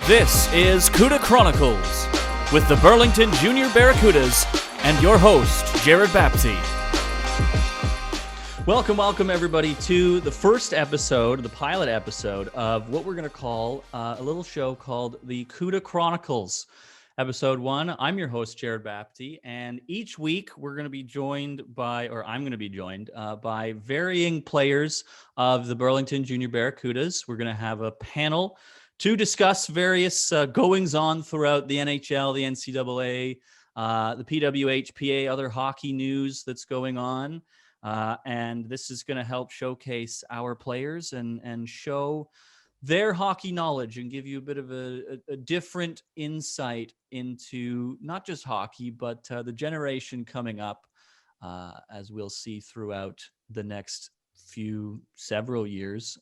This is Cuda Chronicles with the Burlington Jr Barracudas and your host, Jerred Bapty. Welcome everybody to the first episode, the pilot episode of what we're going to call a little show called the Cuda Chronicles. Episode 1, I'm your host, Jerred Bapty, and each week we're going to be joined by, or I'm going to be joined by varying players of the Burlington Jr Barracudas. We're going to have a panel to discuss various goings-on throughout the NHL, the NCAA, the PWHPA, other hockey news that's going on. And this is going to help showcase our players and show their hockey knowledge and give you a bit of a different insight into not just hockey, but the generation coming up, as we'll see throughout the next several years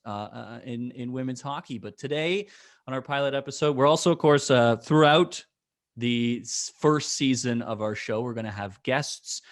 in women's hockey. But today on our pilot episode, we're also, of course, throughout the first season of our show, we're going to have guests,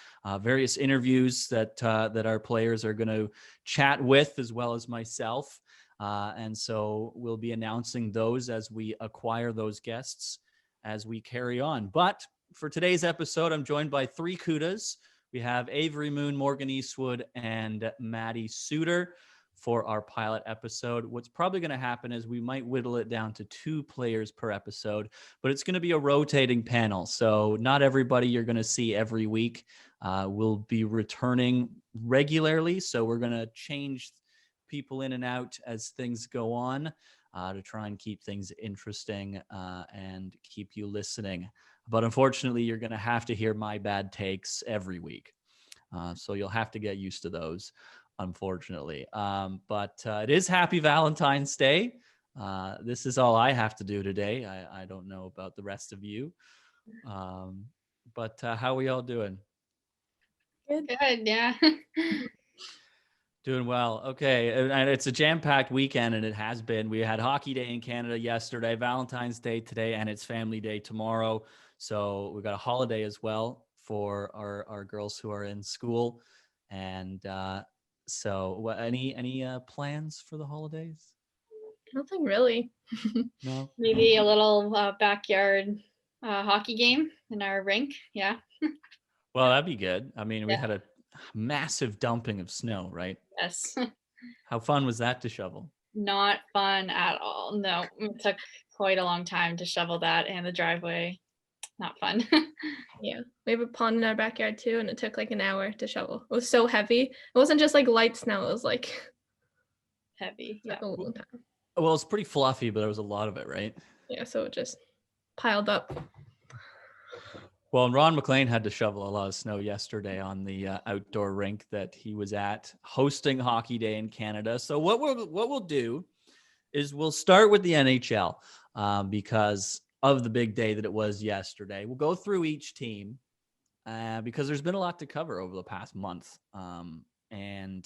various interviews that our players are going to chat with, as well as myself. And so we'll be announcing those as we acquire those guests as we carry on. But for today's episode, I'm joined by three Cudas. We have Avery Muhn, Morgan Eastwood, and Maddie Suitor for our pilot episode. What's probably going to happen is we might whittle it down to 2 players per episode, but it's going to be a rotating panel. So not everybody you're going to see every week will be returning regularly. So we're going to change people in and out as things go on to try and keep things interesting and keep you listening. But unfortunately, you're going to have to hear my bad takes every week. So you'll have to get used to those, unfortunately. But it is Happy Valentine's Day. This is all I have to do today. I don't know about the rest of you. But how are we all doing? Good, yeah. Doing well. Okay. And it's a jam-packed weekend, and it has been. We had Hockey Day in Canada yesterday, Valentine's Day today, and it's Family Day tomorrow. So we've got a holiday as well for our girls who are in school. And so any plans for the holidays? Nothing really. No? Maybe a little backyard hockey game in our rink. Yeah. Well, that'd be good. I mean, we Yeah. had a massive dumping of snow, right? Yes. How fun was that to shovel? Not fun at all. No, it took quite a long time to shovel that and the driveway. Not fun. Yeah, we have a pond in our backyard too, and it took like an hour to shovel. It was so heavy. It wasn't just like light snow. It was like Heavy. Yeah. a long time. Well, it's pretty fluffy, but there was a lot of it, right? Yeah, so it just piled up. Well, and Ron McLean had to shovel a lot of snow yesterday on the outdoor rink that he was at hosting Hockey Day in Canada. So what we'll do is we'll start with the NHL because of the big day that it was yesterday. We'll go through each team because there's been a lot to cover over the past month. And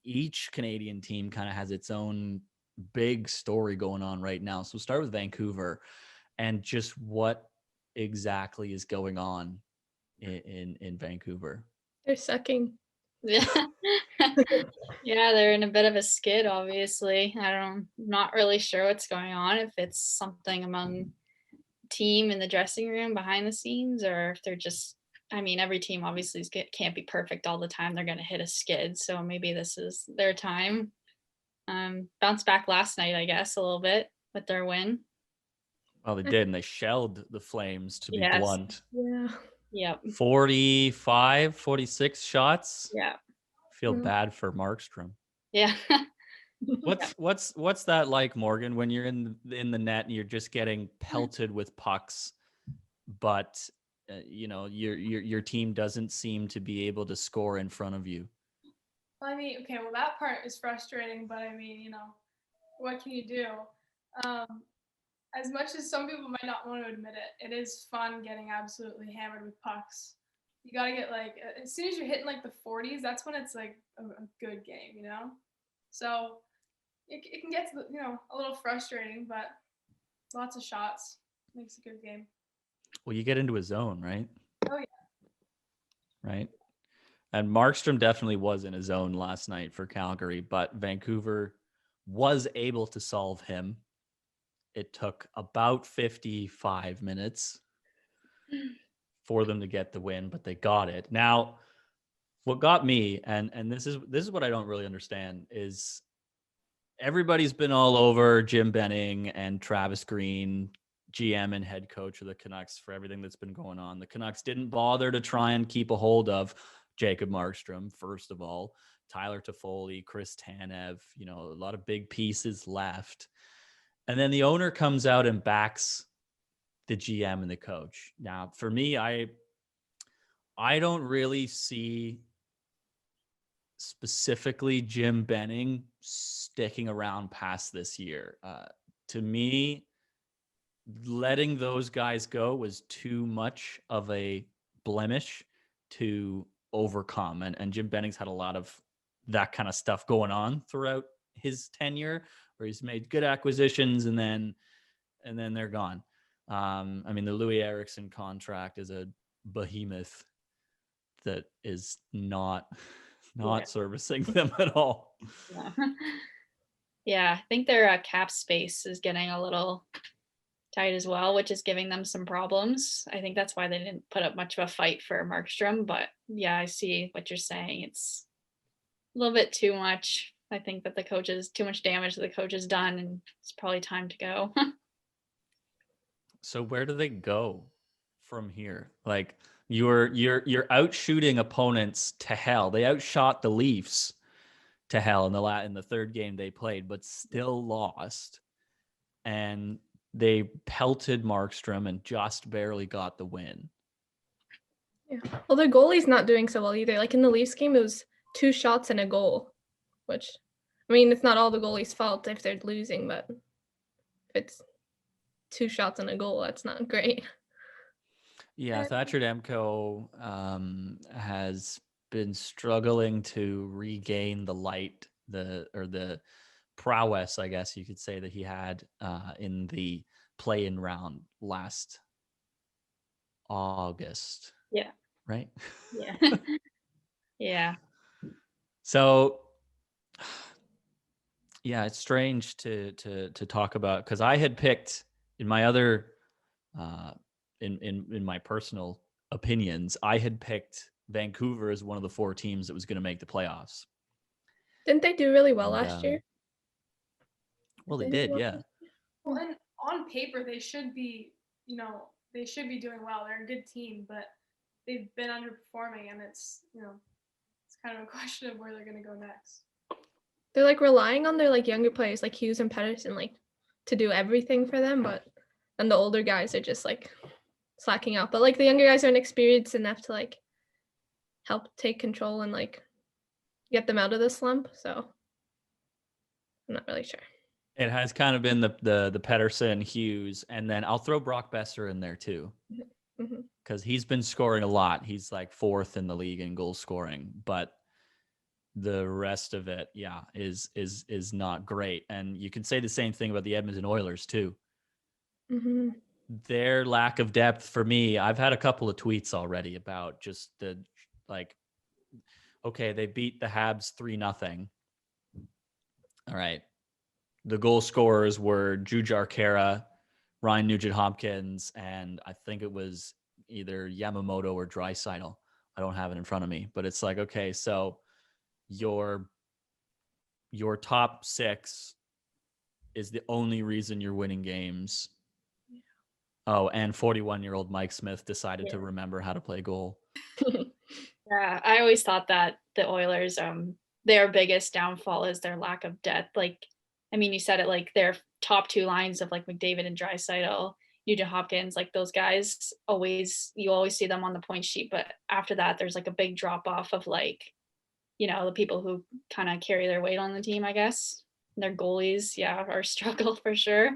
each Canadian team kind of has its own big story going on right now. So we'll start with Vancouver and just what exactly is going on in Vancouver. They're sucking. Yeah. Yeah, they're in a bit of a skid, obviously. I'm not really sure what's going on, if it's something among team in the dressing room behind the scenes, or if they're just, I mean, every team obviously can't be perfect all the time. They're going to hit a skid. So maybe this is their time. Bounced back last night, I guess, a little bit with their win. Well, they did, and they shelled the Flames, to be Yes. blunt. Yeah. Yep. 45, 46 shots. Yeah. Feel bad for Markstrom. Yeah. What's that like, Morgan, when you're in the net and you're just getting pelted with pucks, but your team doesn't seem to be able to score in front of you? I mean, okay, well, that part is frustrating, but I mean, what can you do? As much as some people might not want to admit it, it is fun getting absolutely hammered with pucks. You got to get, like, as soon as you're hitting, like, the 40s, that's when it's, like, a good game, So it can get to, a little frustrating, but lots of shots makes a good game. Well, you get into a zone, right? Oh, yeah. Right. And Markstrom definitely was in a zone last night for Calgary, but Vancouver was able to solve him. it took about 55 minutes for them to get the win, but they got it. Now, what got me, and this is what I don't really understand, is everybody's been all over Jim Benning and Travis Green, GM and head coach of the Canucks, for everything that's been going on. The Canucks didn't bother to try and keep a hold of Jacob Markstrom, first of all, Tyler Toffoli, Chris Tanev, a lot of big pieces left. And then the owner comes out and backs the GM and the coach. Now, for me, I don't really see specifically Jim Benning sticking around past this year. To me, letting those guys go was too much of a blemish to overcome. And Jim Benning's had a lot of that kind of stuff going on throughout his tenure, where he's made good acquisitions and then they're gone. I mean, the Louis Eriksson contract is a behemoth that is not servicing them at all. Yeah. Yeah, I think their cap space is getting a little tight as well, which is giving them some problems. I think that's why they didn't put up much of a fight for Markstrom. But yeah, I see what you're saying. It's a little bit too much. I think that too much damage that the coach has done, and it's probably time to go. So where do they go from here? Like, you're out shooting opponents to hell. They outshot the Leafs to hell in the third game they played, but still lost. And they pelted Markstrom and just barely got the win. Yeah. Well, their goalie's not doing so well either. Like in the Leafs game, it was 2 shots and a goal, which, I mean, it's not all the goalie's fault if they're losing, but if it's 2 shots and a goal, that's not great. Yeah, Thatcher Demko has been struggling to regain the prowess, I guess you could say, that he had in the play-in round last August. Yeah. Right? Yeah. Yeah. So, yeah, it's strange to talk about, because I had picked in my other in my personal opinions, I had picked Vancouver as one of the 4 teams that was going to make the playoffs. Didn't they do really well last year? Well, they did, yeah. Well, and on paper, they should be, they should be doing well. They're a good team, but they've been underperforming, and it's kind of a question of where they're going to go next. They're like relying on their like younger players like Hughes and Pettersson like to do everything for them, but then the older guys are just like slacking out. But like the younger guys are inexperienced enough to like help take control and like get them out of the slump. So I'm not really sure. It has kind of been the Pettersson, Hughes, and then I'll throw Brock Besser in there too, because he's been scoring a lot. He's like 4th in the league in goal scoring, but the rest of it, yeah, is not great. And you can say the same thing about the Edmonton Oilers too. Their lack of depth, for me, I've had a couple of tweets already about just the like, okay, they beat the Habs 3-0. All right. The goal scorers were Jujhar Khaira, Ryan Nugent-Hopkins, and I think it was either Yamamoto or Draisaitl. I don't have it in front of me, but it's like, okay, so your top 6 is the only reason you're winning games. Oh, and 41-year-old Mike Smith decided to remember how to play goal. Yeah, I always thought that the Oilers, their biggest downfall is their lack of depth. Like, I mean, you said it, like their top 2 lines of like McDavid and Draisaitl, Nugent-Hopkins, like those guys you always see them on the point sheet, but after that, there's like a big drop off of like, the people who kind of carry their weight on the team, I guess. Their goalies, are struggle for sure.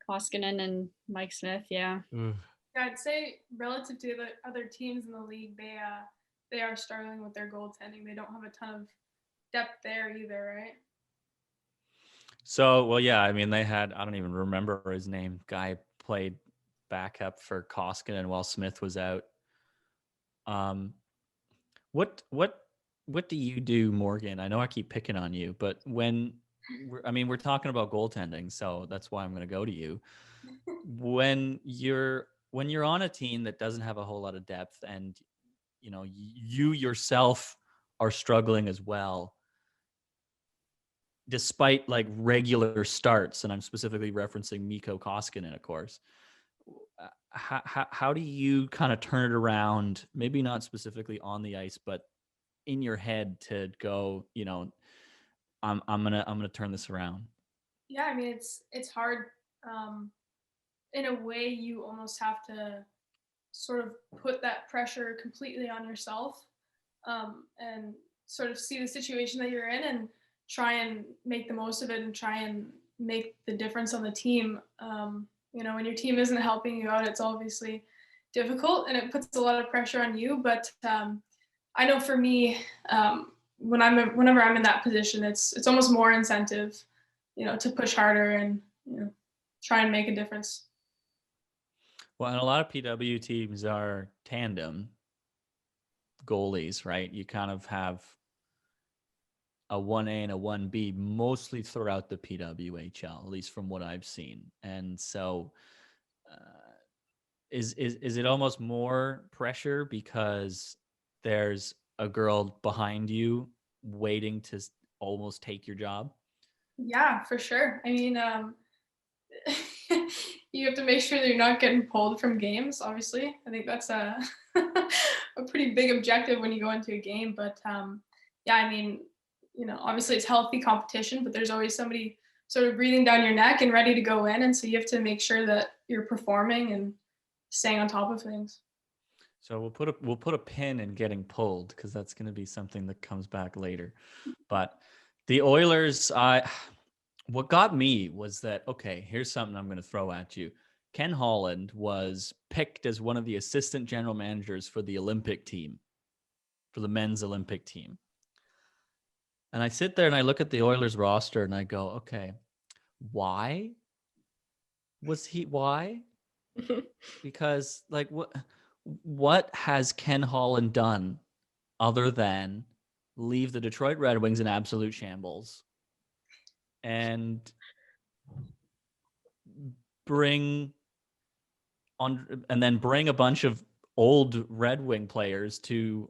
Koskinen and Mike Smith, yeah. Yeah, I'd say relative to the other teams in the league, they are struggling with their goaltending. They don't have a ton of depth there either, right? So, well, yeah, I mean, they had, I don't even remember his name. Guy played backup for Koskinen while Smith was out. What do you do, Morgan? I know I keep picking on you, but when we're talking about goaltending, so that's why I'm going to go to you. When you're on a team that doesn't have a whole lot of depth, and you yourself are struggling as well, despite like regular starts, and I'm specifically referencing Mikko Koskinen, of course. How do you kind of turn it around? Maybe not specifically on the ice, but in your head to go, I'm gonna turn this around. Yeah, I mean it's hard. In a way, you almost have to sort of put that pressure completely on yourself, and sort of see the situation that you're in and try and make the most of it and try and make the difference on the team. When your team isn't helping you out, it's obviously difficult and it puts a lot of pressure on you. But I know for me, whenever I'm in that position, it's almost more incentive, to push harder and try and make a difference. Well, and a lot of PW teams are tandem goalies, right? You kind of have a 1A and a 1B mostly throughout the PWHL, at least from what I've seen. And so is it almost more pressure because there's a girl behind you waiting to almost take your job? Yeah, for sure. I mean, you have to make sure that you're not getting pulled from games, obviously. I think that's a a pretty big objective when you go into a game. But yeah, I mean, obviously it's healthy competition, but there's always somebody sort of breathing down your neck and ready to go in. And so you have to make sure that you're performing and staying on top of things. So we'll put a pin in getting pulled, because that's going to be something that comes back later. But the Oilers, what got me was that, okay, here's something I'm going to throw at you. Ken Holland was picked as one of the assistant general managers for the Olympic team, for the men's Olympic team. And I sit there and I look at the Oilers roster and I go, okay, why? Because like what has Ken Holland done other than leave the Detroit Red Wings in absolute shambles and bring a bunch of old Red Wing players to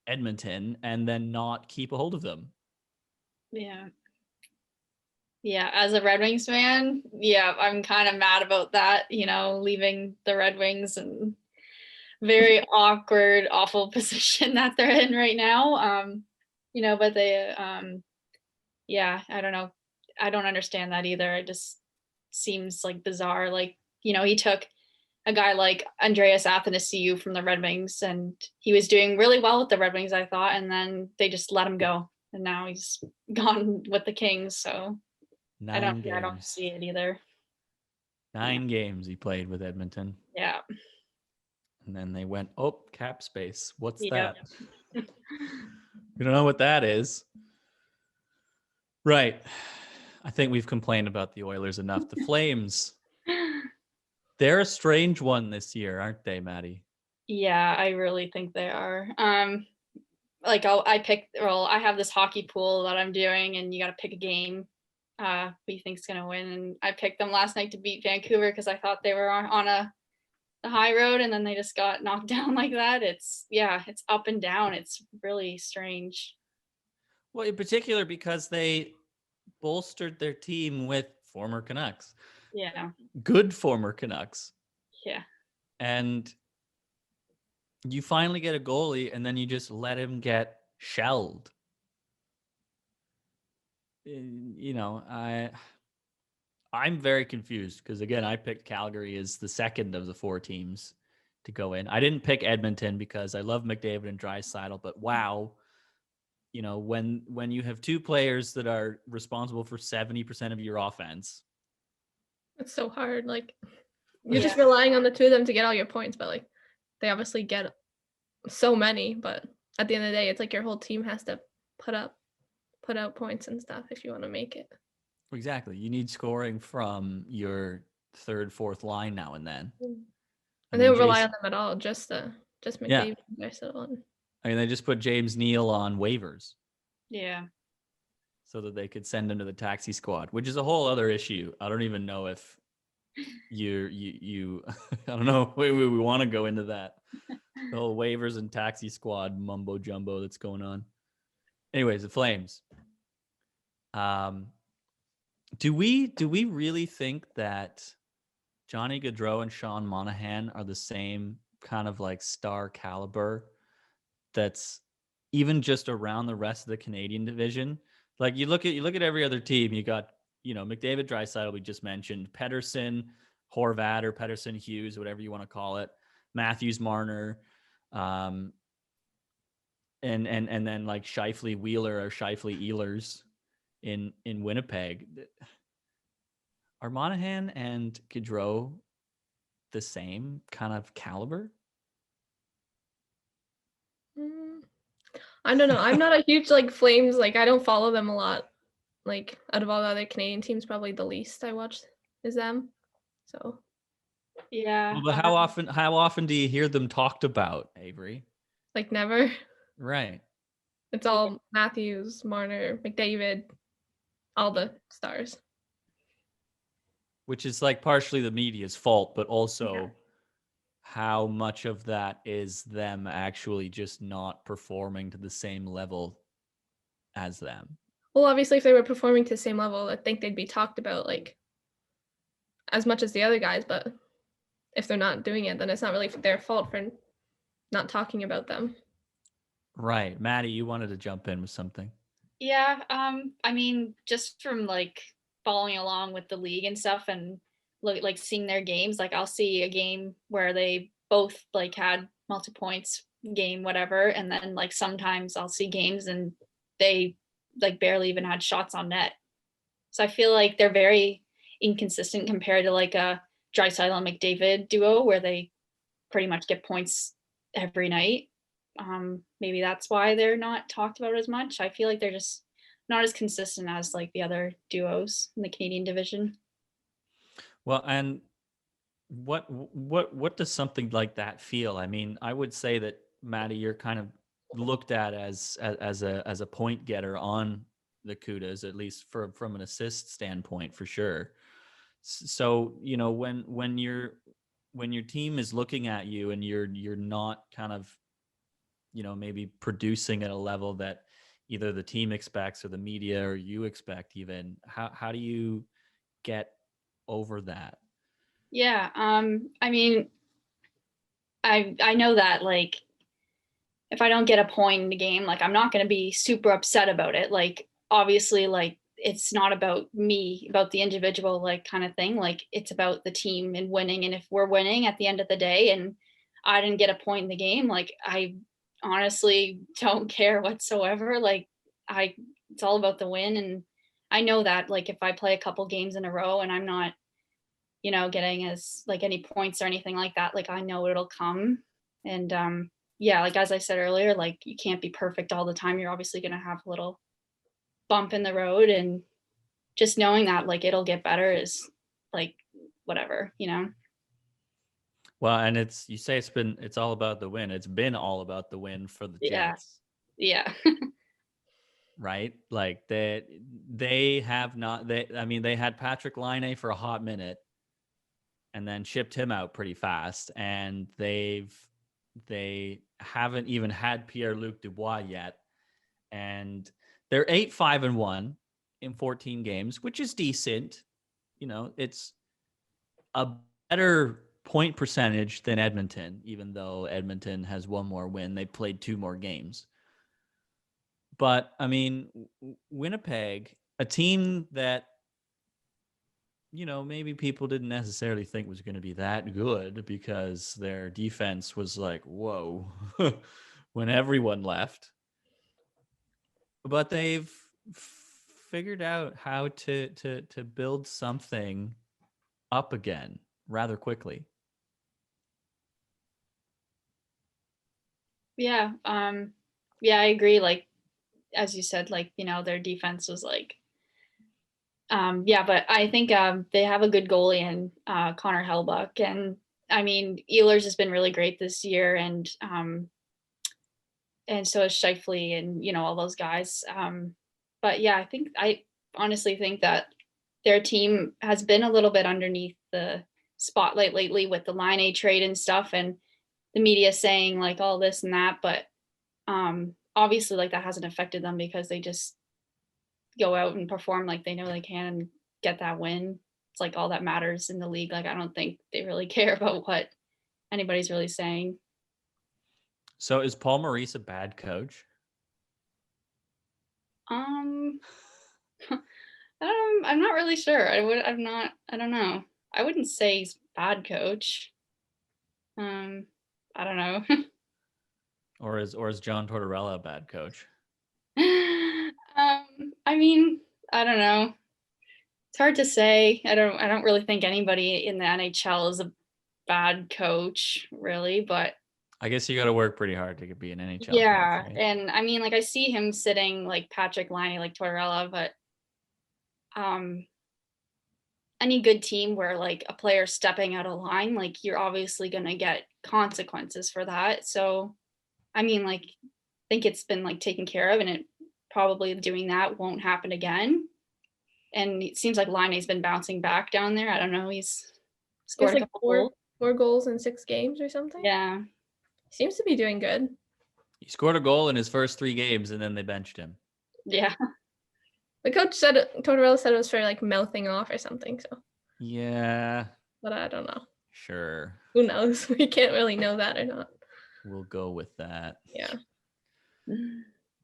Edmonton and then not keep a hold of them? Yeah, as a Red Wings fan, yeah, I'm kind of mad about that, leaving the Red Wings and very awkward, awful position that they're in right now. But they, yeah, I don't know. I don't understand that either. It just seems like bizarre. Like, he took a guy like Andreas Athanasiou from the Red Wings, and he was doing really well with the Red Wings, I thought, and then they just let him go. And now he's gone with the Kings. So I don't see it either. 9 games he played with Edmonton. Yeah. And then they went, oh, cap space. What's Yep. that? You don't know what that is. Right. I think we've complained about the Oilers enough. The Flames, they're a strange one this year, aren't they, Maddie? Yeah, I really think they are. I have this hockey pool that I'm doing, and you got to pick a game who you think's going to win. And I picked them last night to beat Vancouver because I thought they were on the high road, and then they just got knocked down like that. It's up and down. It's really strange. Well, in particular because they bolstered their team with former Canucks. Yeah. Good former Canucks. Yeah. And you finally get a goalie, and then you just let him get shelled. I'm very confused because, again, I picked Calgary as the second of the 4 teams to go in. I didn't pick Edmonton because I love McDavid and Draisaitl, but wow, when you have 2 players that are responsible for 70% of your offense. It's so hard. Like, you're just relying on the 2 of them to get all your points, but like they obviously get so many, but at the end of the day, it's like your whole team has to put out points and stuff if you want to make it. Exactly. You need scoring from your 3rd, 4th line now and then. And they don't rely on them at all, just McDavid and Draisaitl. I mean, they just put James Neal on waivers. Yeah. so that they could send him to the taxi squad, which is a whole other issue. I don't even know if you I don't know if we want to go into that. The whole waivers and taxi squad mumbo jumbo that's going on. Anyways, the Flames. Do we really think that Johnny Gaudreau and Sean Monahan are the same kind of like star caliber that's even just around the rest of the Canadian division? Like you look at every other team, you got, McDavid, Draisaitl, we just mentioned, Pettersson, Horvat, or Pettersson, Hughes, whatever you want to call it, Matthews, Marner, and then like Scheifele, Wheeler, or Scheifele, Ehlers in Winnipeg. Are Monahan and Gaudreau the same kind of caliber? I don't know. I'm not a huge like Flames. Like I don't follow them a lot. Like out of all the other Canadian teams, probably the least I watch is them. So Yeah. Well, but how often do you hear them talked about, Avery? like never. Right. It's all Matthews, Marner, McDavid, all the stars. Which is like partially the media's fault, but also how much of that is them actually just not performing to the same level as them. Well, obviously, if they were performing to the same level, I think they'd be talked about like as much as the other guys. But if they're not doing it, then it's not really their fault for not talking about them. Right. Maddie, you wanted to jump in with something. Yeah. I mean, just from like following along with the league and stuff and like seeing their games, like I'll see a game where they both like had multi-points game, whatever. And then like sometimes I'll see games and they like barely even had shots on net. So I feel like they're very inconsistent compared to like a Draisaitl and McDavid duo where they pretty much get points every night. Maybe that's why they're not talked about as much. I feel like they're just not as consistent as like the other duos in the Canadian division. Well, and what does something like that feel? I mean, I would say that, Maddie, you're kind of looked at as a point getter on the Cudas, at least from an assist standpoint, for sure. So when your team is looking at you and you're not kind of maybe producing at a level that either the team expects or the media or you expect, even how do you get over that? Yeah. I mean, I know that like if I don't get a point in the game, like I'm not going to be super upset about it. Like obviously, like it's not about me, about the individual, like kind of thing. Like it's about the team and winning. And if we're winning at the end of the day and I didn't get a point in the game, like I honestly don't care whatsoever. Like it's all about the win. And I know that like if I play a couple games in a row and I'm not, getting as like any points or anything like that, like I know it'll come. And yeah, like as I said earlier, like you can't be perfect all the time. You're obviously going to have a little bump in the road, and just knowing that like it'll get better is like whatever. Well, and you say it's all about the win. It's been all about the win for the Jets. Yeah. Right? Like they have not, they had Patrick Laine for a hot minute and then shipped him out pretty fast, and they haven't even had Pierre-Luc Dubois yet, and they're 8-5-1 in 14 games, which is decent. It's a better point percentage than Edmonton, even though Edmonton has one more win. They played 2 more games. But I mean, Winnipeg, a team that maybe people didn't necessarily think was going to be that good because their defense was like, whoa, when everyone left. But they've figured out how to build something up again rather quickly. Yeah. Yeah, I agree. Like, as you said, like, their defense was like, yeah, but I think they have a good goalie in Connor Hellebuyck. And I mean, Ehlers has been really great this year, and so is Scheifele and all those guys. But yeah, I honestly think that their team has been a little bit underneath the spotlight lately with the Line A trade and stuff, and the media saying like all this and that, but obviously like that hasn't affected them because they just go out and perform like they know they can and get that win. It's like all that matters in the league. Like I don't think they really care about what anybody's really saying. So is Paul Maurice a bad coach? I'm not really sure. I don't know. I wouldn't say he's a bad coach. I don't know. Or is John Tortorella a bad coach? I mean, I don't know. It's hard to say. I don't really think anybody in the NHL is a bad coach, really, but I guess you got to work pretty hard to be an NHL yeah, coach, right? and I mean, like I see him sitting like Patrick Laine, like Tortorella, but any good team where like a player stepping out of line, like you're obviously going to get consequences for that. So, I mean, like I think it's been like taken care of, and it probably doing that won't happen again. And it seems like Laine's been bouncing back down there. I don't know. He's scored It's a like couple goals. 4 goals in 6 games or something. Yeah. Seems to be doing good. He scored a goal in his first 3 games and then they benched him. Yeah. The coach said Tortorella said it was for like mouthing off or something. So Yeah. but I don't know. Sure. Who knows? We can't really know that or not. We'll go with that. Yeah.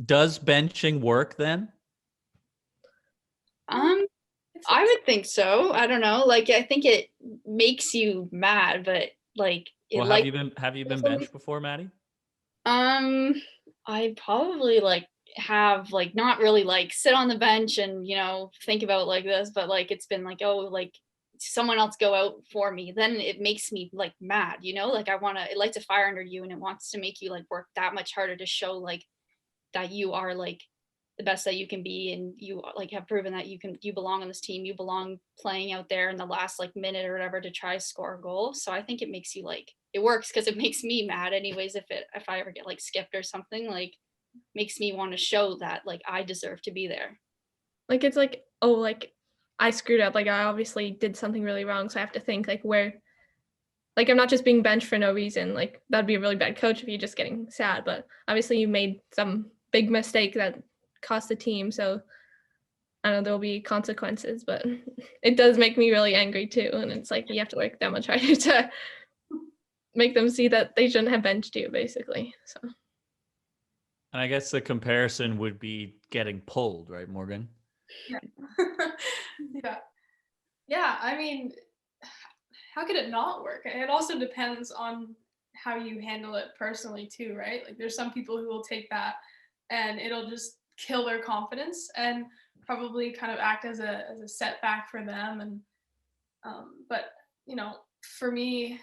Does benching work then? I would think so. I don't know. Like I think it makes you mad, but like it Well, like have you been benched before, Maddie? I probably like have like not really like sit on the bench and think about like this, but like it's been like, oh, like someone else go out for me, then it makes me like mad, like it lights a fire under you and it wants to make you like work that much harder to show like that you are like the best that you can be, and you like have proven that you belong on this team, you belong playing out there in the last like minute or whatever to try score a goal. So I think it makes you like it works because it makes me mad anyways if I ever get like skipped or something, like makes me want to show that like I deserve to be there. Like it's like, oh, like I screwed up, like I obviously did something really wrong, so I have to think like where, like I'm not just being benched for no reason. Like that'd be a really bad coach if you're just getting sad, but obviously you made some big mistake that cost the team, so I know there'll be consequences, but it does make me really angry too, and it's like you have to work that much harder to make them see that they shouldn't have benched you, basically. So And I guess the comparison would be getting pulled, right, Morgan? Yeah, I mean, how could it not work? It also depends on how you handle it personally too, right? Like there's some people who will take that and it'll just kill their confidence and probably kind of act as a setback for them. And but for me,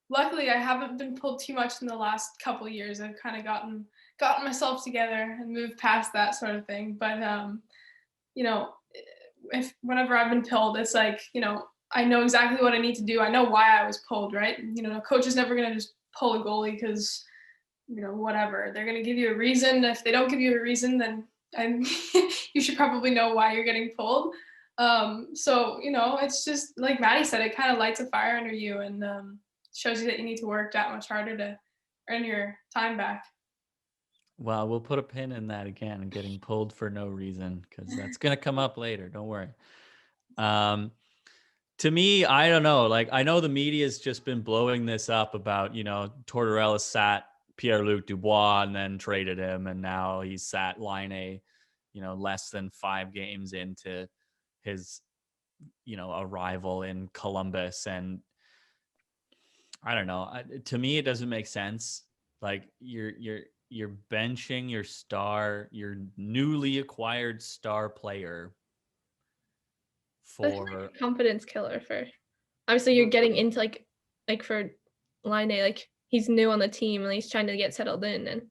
luckily I haven't been pulled too much in the last couple of years. I've kind of gotten myself together and moved past that sort of thing. But if whenever I've been pulled, it's like I know exactly what I need to do. I know why I was pulled, right? A coach is never going to just pull a goalie because whatever. They're going to give you a reason. If they don't give you a reason, then you should probably know why you're getting pulled. So it's just like Maddie said, it kind of lights a fire under you and shows you that you need to work that much harder to earn your time back. Well, we'll put a pin in that again, getting pulled for no reason, because that's going to come up later. Don't worry. To me, I don't know. Like, I know the media's just been blowing this up about, Tortorella sat Pierre-Luc Dubois and then traded him. And now he's sat Laine, less than 5 games into his, arrival in Columbus. And I don't know. To me, it doesn't make sense. Like you're benching your newly acquired star player for confidence killer. For obviously you're getting into like for Laine, like he's new on the team and he's trying to get settled in, and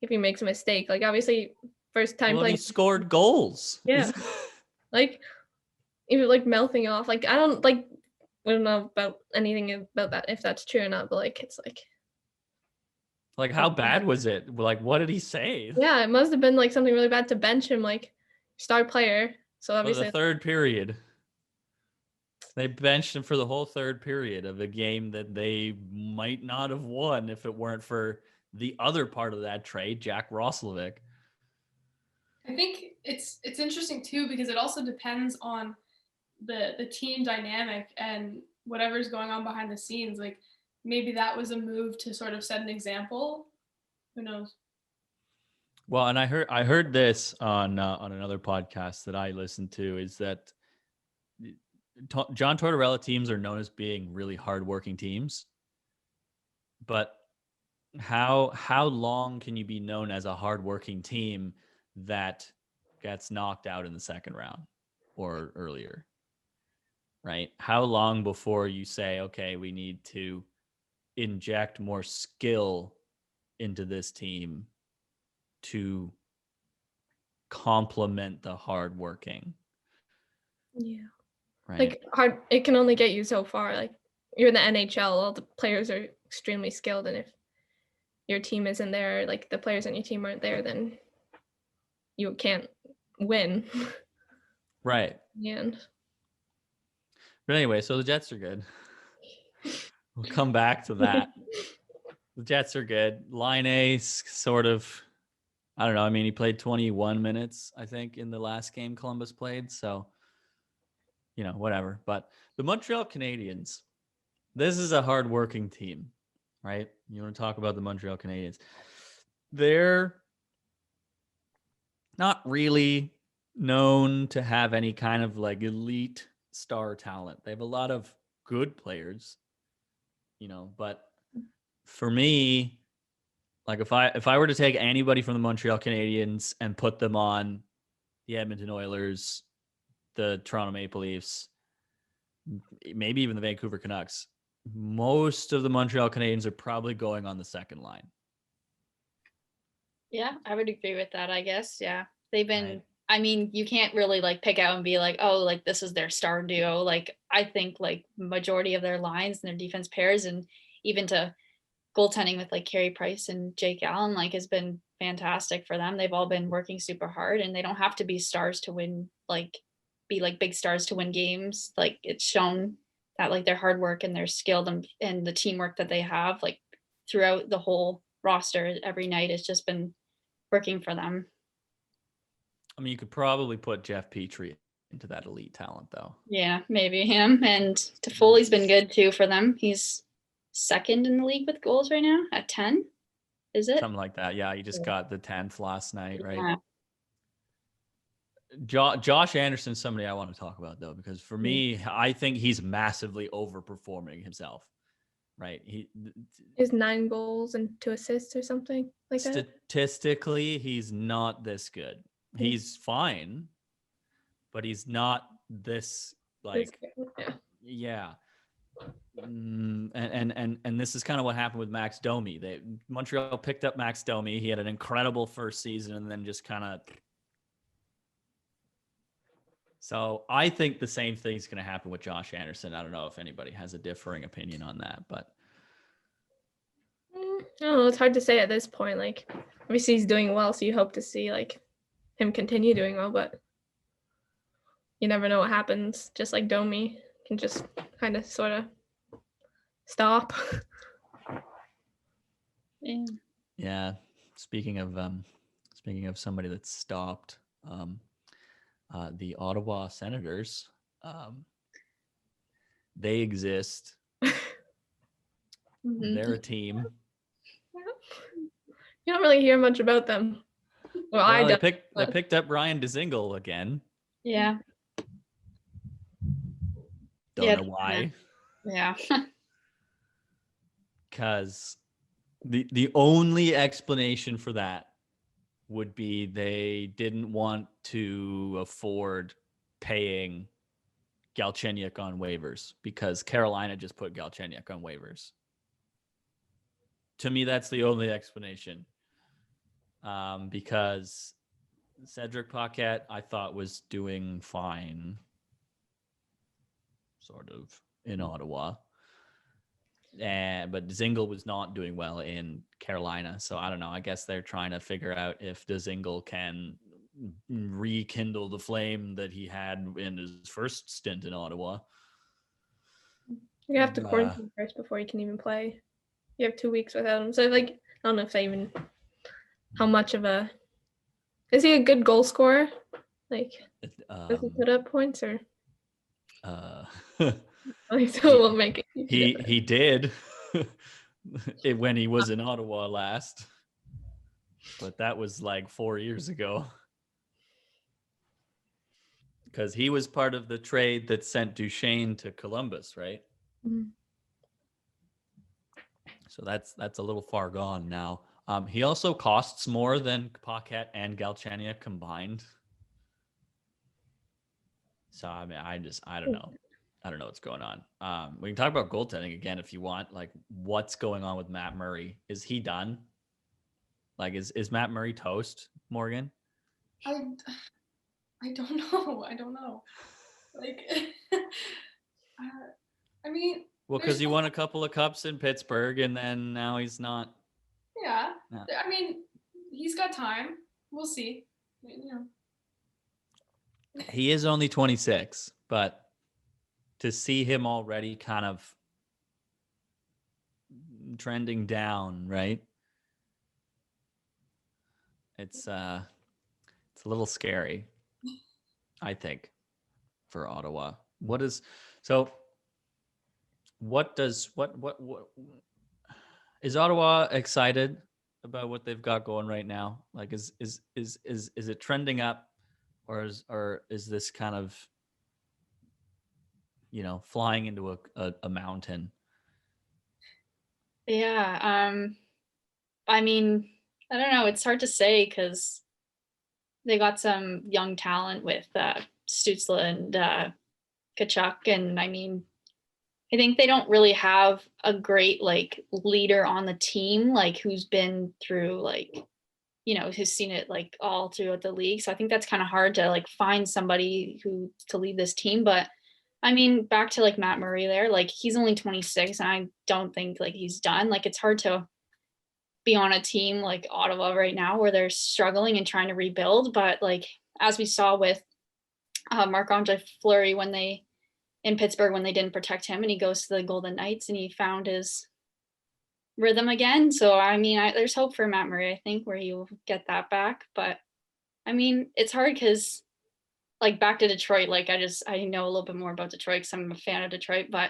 if he makes a mistake, like obviously first time playing, he scored goals. Yeah. Like even like mouthing off, like I don't know about anything about that, if that's true or not, but like it's like how bad was it? Like what did he say? Yeah, it must have been like something really bad to bench him. Like star player. So Oh, obviously the third period. They benched him for the whole third period of a game that they might not have won if it weren't for the other part of that trade, Jack Roslovic. I think it's interesting too because it also depends on the team dynamic and whatever's going on behind the scenes. Like maybe that was a move to sort of set an example. Who knows? Well, and I heard this on another podcast that I listened to, is that John Tortorella teams are known as being really hardworking teams, but how long can you be known as a hardworking team that gets knocked out in the second round or earlier? Right? How long before you say, okay, we need to inject more skill into this team to complement the hardworking? yeah. Right. Like it can only get you so far. Like you're in the NHL, all the players are extremely skilled, and if your team isn't there, like the players on your team aren't there, then you can't win. Right. And But anyway, so the Jets are good. We'll come back to that. The Jets are good. Line Ace sort of, I don't know. I mean, he played 21 minutes, I think, in the last game Columbus played. So, whatever. But the Montreal Canadiens, this is a hardworking team, right? You want to talk about the Montreal Canadiens. They're not really known to have any kind of like elite star talent. They have a lot of good players, but for me, like if I were to take anybody from the Montreal Canadiens and put them on the Edmonton Oilers, the Toronto Maple Leafs, maybe even the Vancouver Canucks, most of the Montreal Canadiens are probably going on the second line. Yeah, I would agree with that, I guess. Yeah. They've been, Right. I mean, you can't really like pick out and be like, oh, like this is their star duo. Like I think like majority of their lines and their defense pairs and even to goaltending with like Carey Price and Jake Allen like has been fantastic for them. They've all been working super hard and they don't have to be stars to win, like be like big stars to win games. Like it's shown that like their hard work and their skill and the teamwork that they have like throughout the whole roster every night has just been working for them. I mean, you could probably put Jeff Petrie into that elite talent, though. Yeah, maybe him. And Toffoli's been good too for them. He's second in the league with goals right now at 10. Is it? Something like that. Yeah, he just got the 10th last night, right? Yeah. Josh Anderson's somebody I want to talk about, though, because for me, I think he's massively overperforming himself, right? He is 9 goals and 2 assists or something like that. Statistically, he's not this good. He's fine, but he's not this like, yeah. And this is kind of what happened with Max Domi. Montreal picked up Max Domi. He had an incredible first season and then just kind of. So I think the same thing's going to happen with Josh Anderson. I don't know if anybody has a differing opinion on that, but. I don't know. It's hard to say at this point. Like, obviously he's doing well, so you hope to see like him continue doing well, but you never know what happens. Just like Domi can just kind of sort of stop. Yeah. Speaking of somebody that stopped, the Ottawa Senators, they exist. They're a team. You don't really hear much about them. Well, I don't. They picked up Ryan Dzingel again. Yeah. Don't know why. Yeah. Because the only explanation for that would be they didn't want to afford paying Galchenyuk on waivers because Carolina just put Galchenyuk on waivers. To me, that's the only explanation. Because Cedric Paquette, I thought, was doing fine, sort of, in Ottawa. But Dzingel was not doing well in Carolina. So I don't know. I guess they're trying to figure out if Dzingel can rekindle the flame that he had in his first stint in Ottawa. You have to quarantine first before you can even play. You have 2 weeks without him. So like, I don't know if how much of is he a good goal scorer? Like, does he put up points or? So we'll make it. He did when he was in Ottawa last, but that was like 4 years ago. Because he was part of the trade that sent Duchesne to Columbus, right? Mm-hmm. So that's a little far gone now. He also costs more than Paquette and Galchenyuk combined. So I mean, I don't know. I don't know what's going on. We can talk about goaltending again if you want. Like, what's going on with Matt Murray? Is he done? Like, is Matt Murray toast, Morgan? I don't know. I don't know. Like, I mean. Well, because he won a couple of cups in Pittsburgh, and then now he's not. Yeah. I mean, he's got time. We'll see. You know. He is only 26, but to see him already kind of trending down, right? It's a little scary, I think, for Ottawa. What is Ottawa excited about what they've got going right now? Like, is it trending up, or is this kind of, flying into a mountain? Yeah. I mean, I don't know. It's hard to say because they got some young talent with Stützle and Tkachuk, and I mean, I think they don't really have a great like leader on the team, like who's been through like, who's seen it like all throughout the league. So I think that's kind of hard to like find somebody to lead this team. But I mean, back to like Matt Murray there, like he's only 26 and I don't think like he's done. Like it's hard to be on a team like Ottawa right now where they're struggling and trying to rebuild. But like, as we saw with Marc-Andre Fleury in Pittsburgh when they didn't protect him and he goes to the Golden Knights and he found his rhythm again. So, I mean, there's hope for Matt Murray, I think, where he'll get that back. But, I mean, it's hard because, like, back to Detroit, like, I know a little bit more about Detroit because I'm a fan of Detroit, but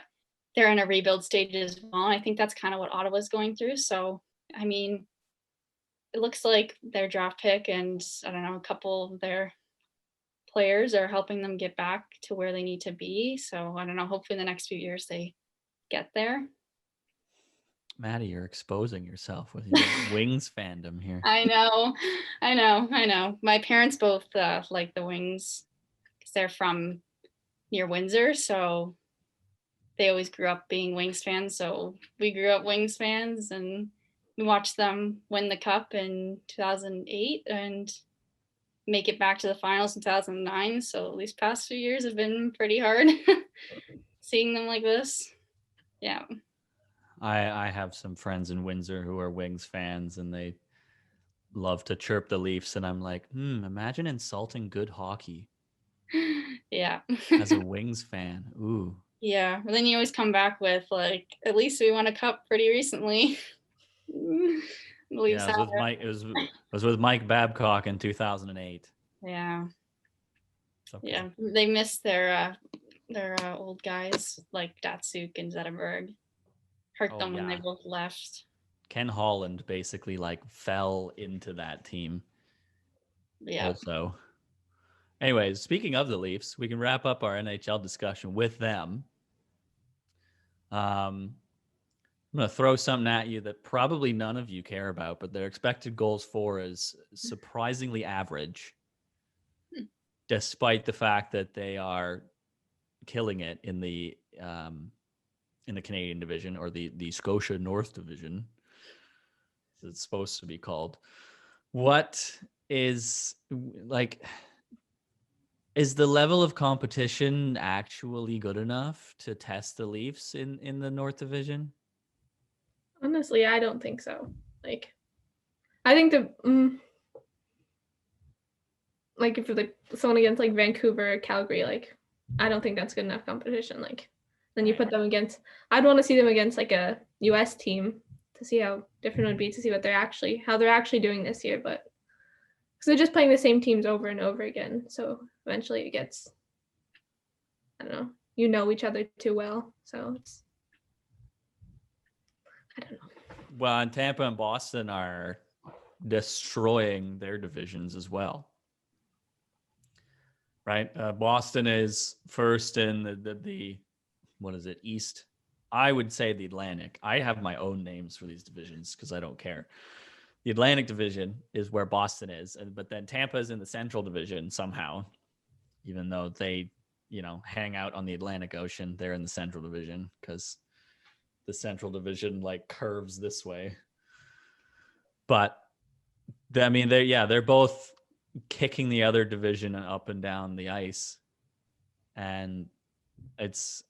they're in a rebuild stage as well. I think that's kind of what Ottawa's going through. So, I mean, it looks like their draft pick and, I don't know, a couple of their players are helping them get back to where they need to be. So I don't know, hopefully in the next few years they get there. Maddie, you're exposing yourself with your Wings fandom here. I know. My parents both like the Wings because they're from near Windsor. So they always grew up being Wings fans. So we grew up Wings fans and we watched them win the cup in 2008 and make it back to the finals in 2009. So these past few years have been pretty hard seeing them like this. Yeah. I have some friends in Windsor who are Wings fans and they love to chirp the Leafs. And I'm like, imagine insulting good hockey. Yeah. As a Wings fan. Ooh. Yeah. But then you always come back with like, at least we won a cup pretty recently. Yeah, it was with Mike Babcock in 2008. Yeah. Okay. Yeah. They missed their old guys like Datsuk and Zetterberg. Hurt them when they both left. Ken Holland basically like fell into that team. Yeah. Also. Anyways, speaking of the Leafs, we can wrap up our NHL discussion with them. I'm going to throw something at you that probably none of you care about, but their expected goals for is surprisingly average, despite the fact that they are killing it in the Canadian division, or the Scotia North division, as it's supposed to be called. What is the level of competition actually good enough to test the Leafs in the North division? Honestly, I don't think so. Like, I think like if like someone against like Vancouver or Calgary, like I don't think that's good enough competition. Like then you put them against, I'd want to see them against like a US team to see how different it would be, to see what how they're actually doing this year. But because they're just playing the same teams over and over again, so eventually it gets, I don't know, you know each other too well, so it's, I don't know. Well, and Tampa and Boston are destroying their divisions as well, right? Boston is first in the what is it, East? I would say the Atlantic. I have my own names for these divisions because I don't care. The Atlantic Division is where Boston is, but then Tampa is in the Central Division somehow, even though they, hang out on the Atlantic Ocean. They're in the Central Division because the Central Division like curves this way. But they're both kicking the other division up and down the ice, and it's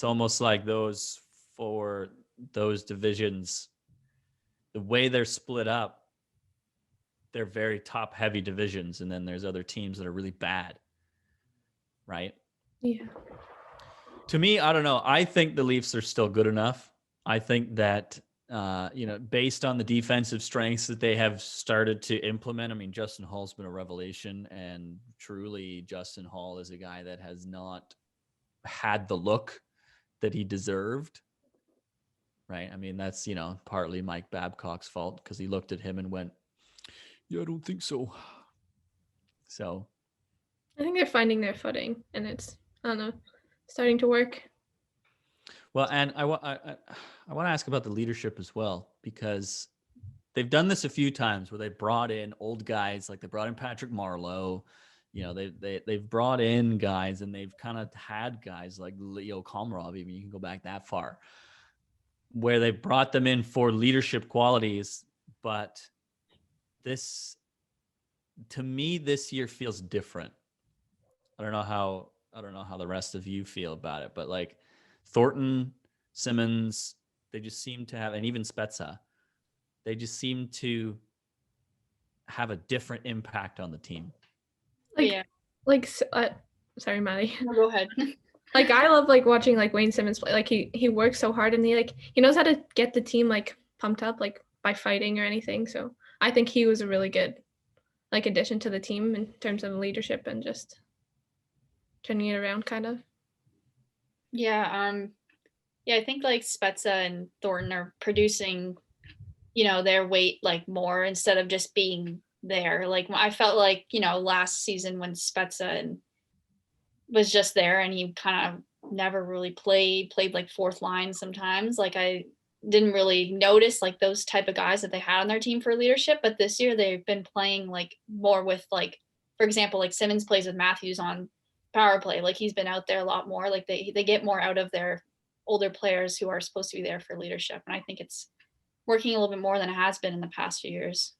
almost like those divisions, the way they're split up, they're very top heavy divisions, and then there's other teams that are really bad, right? Yeah. To me, I don't know. I think the Leafs are still good enough. I think that based on the defensive strengths that they have started to implement. I mean, Justin Hall's been a revelation, and truly Justin Hall is a guy that has not had the look that he deserved. Right. I mean, that's, partly Mike Babcock's fault because he looked at him and went, yeah, I don't think so. So I think they're finding their footing, and it's, I don't know, starting to work. Well, and I want to ask about the leadership as well, because they've done this a few times where they brought in old guys, like they brought in Patrick Marleau. They've brought in guys, and they've kind of had guys like Leo Komarov, even you can go back that far, where they brought them in for leadership qualities. But this, to me, this year feels different. I don't know how the rest of you feel about it, but like Thornton, Simmons, they just seem to have, and even Spezza, they just seem to have a different impact on the team. Sorry, Maddie. No, go ahead. Like I love like watching like Wayne Simmons play. Like he works so hard, and he knows how to get the team like pumped up, like by fighting or anything. So I think he was a really good like addition to the team in terms of leadership and just turning it around, kind of. Yeah, I think like Spezza and Thornton are producing, their weight like more instead of just being there. Like I felt like, last season when Spezza was just there and he kind of never really played like fourth line sometimes. Like I didn't really notice like those type of guys that they had on their team for leadership, but this year they've been playing like more with, like, for example, like Simmons plays with Matthews on power play. Like he's been out there a lot more. Like they get more out of their older players who are supposed to be there for leadership. And I think it's working a little bit more than it has been in the past few years.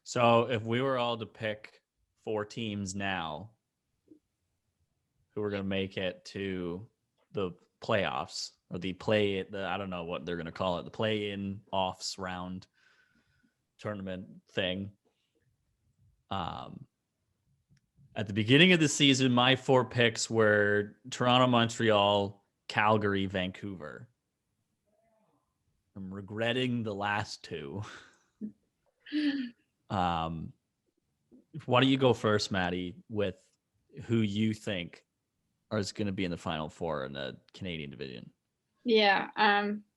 So if we were all to pick 4 teams now who are going to make it to the playoffs, or I don't know what they're going to call it, the play-in offs round tournament thing. At the beginning of the season, my 4 picks were Toronto, Montreal, Calgary, Vancouver. I'm regretting the last 2. Why don't you go first, Maddie, with who you think is going to be in the Final 4 in the Canadian division? Yeah.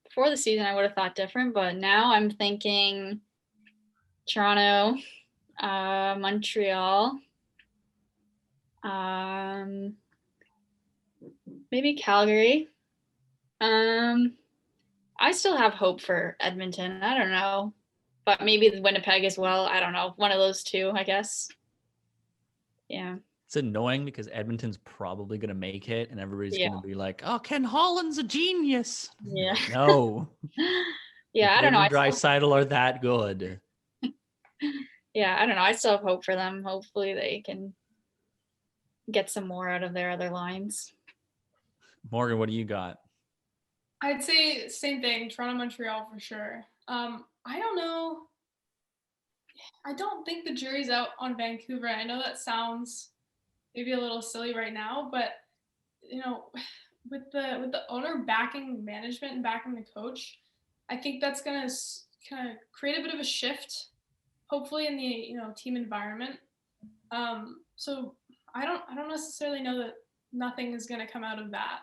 Before the season, I would have thought different, but now I'm thinking Toronto, Montreal, maybe Calgary. I still have hope for Edmonton. I don't know, but maybe Winnipeg as well. I don't know. One of those 2, I guess. Yeah. It's annoying because Edmonton's probably going to make it, and everybody's Yeah. going to be like, "Oh, Ken Holland's a genius." Yeah. Like, no. Yeah, I don't know. Draisaitl are that good. Yeah, I don't know. I still have hope for them. Hopefully they can get some more out of their other lines. Morgan, what do you got? I'd say same thing, Toronto, Montreal for sure. I don't know I don't think the jury's out on Vancouver. I know that sounds maybe a little silly right now, but with the owner backing management and backing the coach, I think that's gonna kind of create a bit of a shift, hopefully in the team environment. So I don't necessarily know that nothing is gonna come out of that.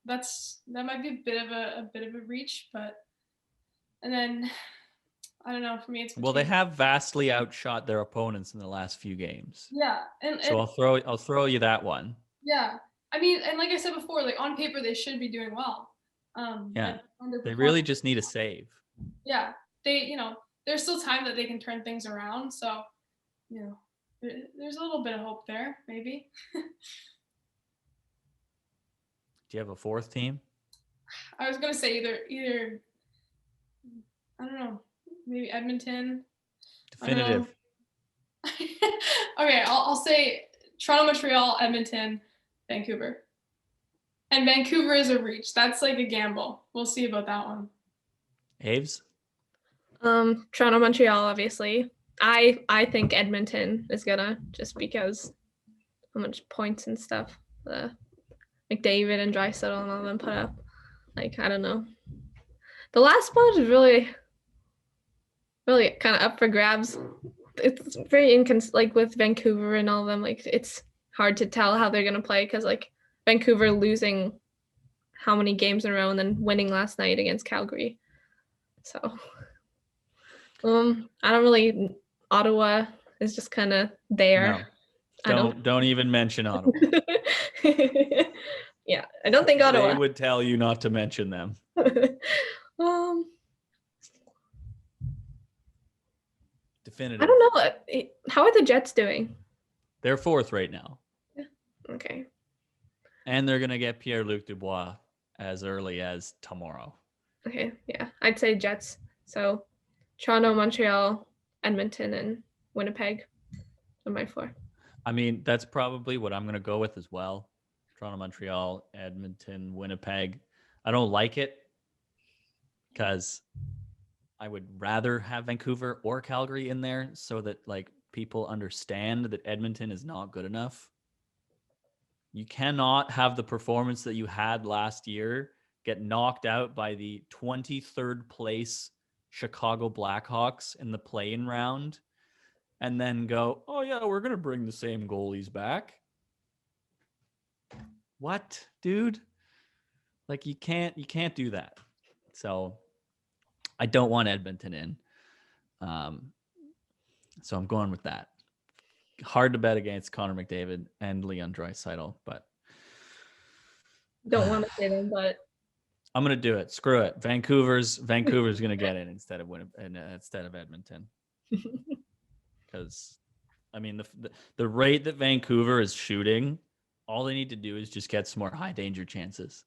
That might be a bit of a reach, but and then I don't know. For me, it's Well, they have vastly outshot their opponents in the last few games. Yeah, so I'll throw you that one. Yeah, I mean, and like I said before, like on paper they should be doing well. Yeah, they really just need a save. Yeah, there's still time that they can turn things around. So, there's a little bit of hope there, maybe. Do you have a fourth team? I was gonna say either I don't know, maybe Edmonton. Definitive. Okay, I'll say Toronto, Montreal, Edmonton, Vancouver. And Vancouver is a reach. That's like a gamble. We'll see about that one. Aves? Toronto, Montreal, obviously. I think Edmonton is gonna, just because how much points and stuff McDavid and Draisaitl and all of them put up. Like, I don't know. The last spot is really kind of up for grabs. It's very like with Vancouver and all of them, like it's hard to tell how they're gonna play because like Vancouver losing how many games in a row and then winning last night against Calgary. So I don't really. Ottawa is just kind of there. No, don't even mention Ottawa. Yeah, I don't think Ottawa. They would tell you not to mention them. Definitive. I don't know. How are the Jets doing? They're fourth right now. Yeah. Okay. And they're gonna get Pierre-Luc Dubois as early as tomorrow. Okay. Yeah, I'd say Jets. So Toronto, Montreal, Edmonton, and Winnipeg are my four. I mean, that's probably what I'm going to go with as well. Toronto, Montreal, Edmonton, Winnipeg. I don't like it because I would rather have Vancouver or Calgary in there so that like people understand that Edmonton is not good enough. You cannot have the performance that you had last year get knocked out by the 23rd place Chicago Blackhawks in the play-in round and then go, oh yeah, we're going to bring the same goalies back. What, dude? Like you can't do that. So I don't want Edmonton in. So I'm going with that. Hard to bet against Connor McDavid and Leon Draisaitl, but don't want to say them, but I'm going to do it. Screw it. Vancouver's going to get in instead of Edmonton. Because I mean the rate that Vancouver is shooting, all they need to do is just get some more high danger chances.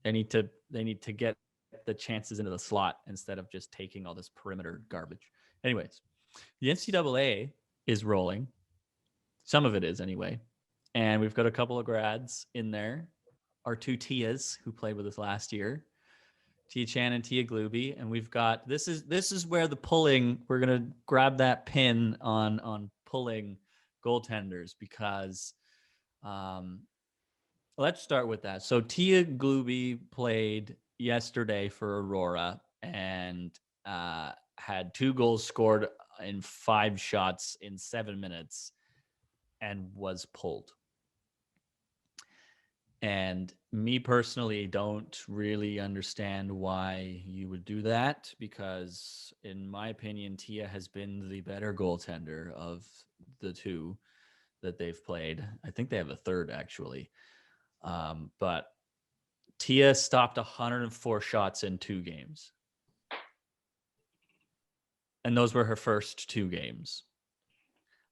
They need to get the chances into the slot instead of just taking all this perimeter garbage. Anyways, the NCAA is rolling. Some of it is anyway. And we've got a couple of grads in there. Our two Tias who played with us last year, Tia Chan and Tia Gluby. And we've got, this is where the pulling, we're going to grab that pin on pulling goaltenders because let's start with that. So Tia Gluby played yesterday for Aurora and had 2 goals scored in 5 shots in 7 minutes and was pulled. And me personally don't really understand why you would do that because in my opinion, Tia has been the better goaltender of the 2 that they've played. I think they have a third actually. But Tia stopped 104 shots in 2 games. And those were her first 2 games.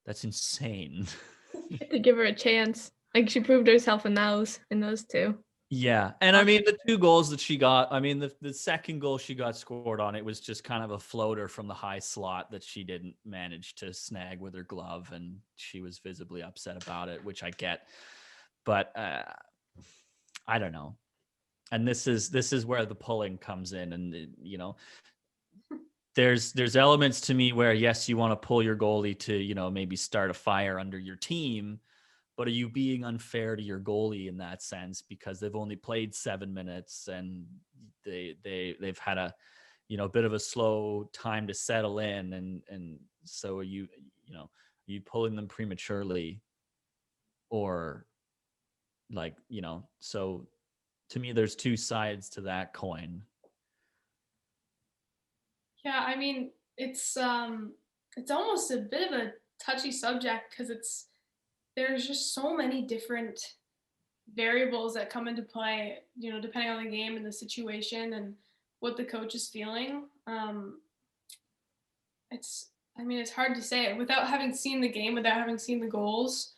That's insane. to give her a chance. Like she proved herself in those 2. Yeah. And I mean, the 2 goals that she got, I mean, the second goal she got scored on, it was just kind of a floater from the high slot that she didn't manage to snag with her glove. And she was visibly upset about it, which I get. But I don't know. And this is where the pulling comes in. And, there's elements to me where, yes, you want to pull your goalie to, you know, maybe start a fire under your team, but are you being unfair to your goalie in that sense because they've only played 7 minutes and they've had a, you know, a bit of a slow time to settle in, and so are you pulling them prematurely, or like, you know, so to me there's two sides to that coin. Yeah, I mean, it's almost a bit of a touchy subject because there's just so many different variables that come into play, you know, depending on the game and the situation and what the coach is feeling. It's hard to say without having seen the game, without having seen the goals.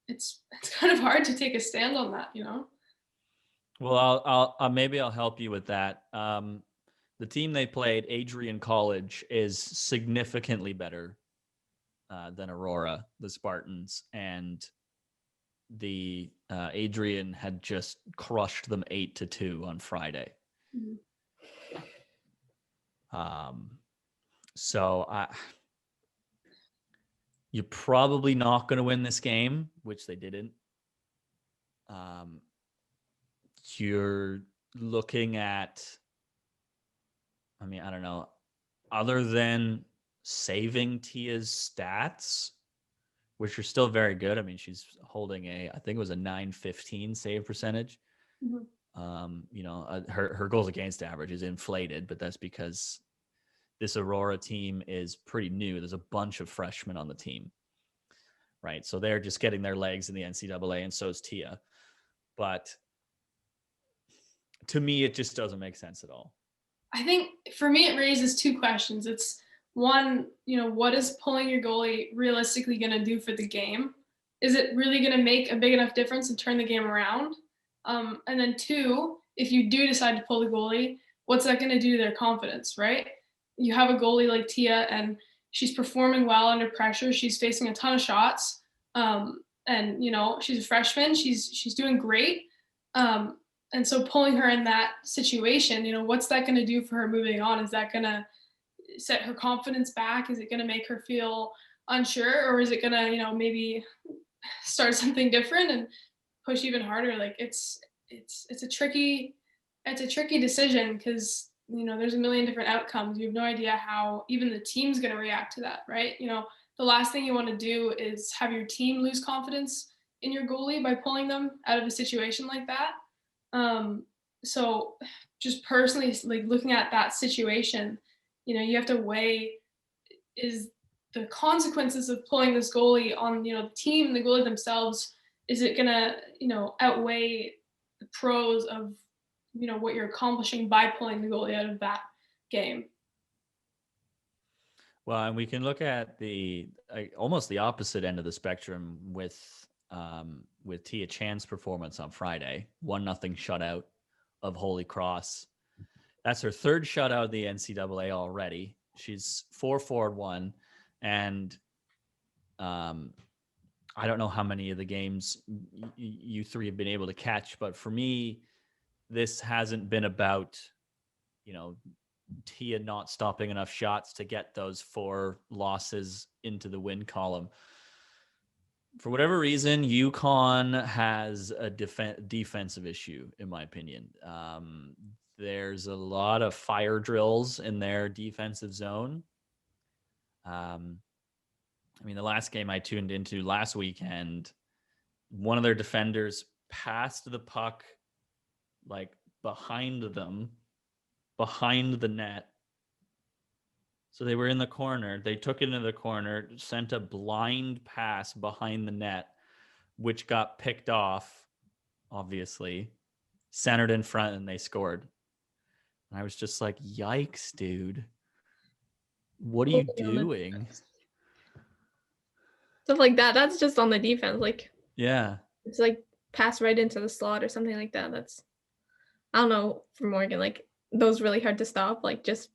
It's kind of hard to take a stand on that, you know. Well, I'll maybe I'll help you with that. The team they played, Adrian College, is significantly better than Aurora, the Spartans, and the Adrian had just crushed them 8-2 on Friday. Mhm. So you're probably not going to win this game, which they didn't. You're looking at, I mean, I don't know, other than saving Tia's stats, which are still very good. I mean, she's holding I think it was a .915 save percentage. Mm-hmm. You know, her goals against average is inflated, but that's because this Aurora team is pretty new. There's a bunch of freshmen on the team, right? So they're just getting their legs in the NCAA, and so is Tia. But to me, it just doesn't make sense at all. I think for me, it raises two questions. It's one, you know, what is pulling your goalie realistically going to do for the game? Is it really going to make a big enough difference and turn the game around? And then two, if you do decide to pull the goalie, what's that going to do to their confidence, right? You have a goalie like Tia, and she's performing well under pressure. She's facing a ton of shots. And, you know, she's a freshman. She's doing great. And so pulling her in that situation, you know, what's that going to do for her moving on? Is that going to set her confidence back? Is it going to make her feel unsure, or is it going to, you know, maybe start something different and push even harder? Like it's a tricky decision because, you know, there's a million different outcomes. You have no idea how even the team's going to react to that, right? You know, the last thing you want to do is have your team lose confidence in your goalie by pulling them out of a situation like that. So just personally, like looking at that situation, you know, you have to weigh, is the consequences of pulling this goalie on, you know, the team, the goalie themselves, is it gonna, you know, outweigh the pros of, you know, what you're accomplishing by pulling the goalie out of that game? Well, and we can look at almost the opposite end of the spectrum with Tia Chan's performance on Friday. 1-0 shutout of Holy Cross. That's her third shutout of the NCAA already. She's 4-4-1, and I don't know how many of the games you three have been able to catch, but for me, this hasn't been about, you know, Tia not stopping enough shots to get those 4 losses into the win column. For whatever reason, UConn has a defensive issue, in my opinion. There's a lot of fire drills in their defensive zone. I mean, the last game I tuned into last weekend, one of their defenders passed the puck like behind them, behind the net. So they were in the corner. They took it into the corner, sent a blind pass behind the net, which got picked off, obviously, centered in front, and they scored. And I was just like, yikes, dude. What are you doing? Stuff like that. That's just on the defense. Like, yeah. It's like pass right into the slot or something like that. That's, I don't know, for Morgan, like those really hard to stop. Like just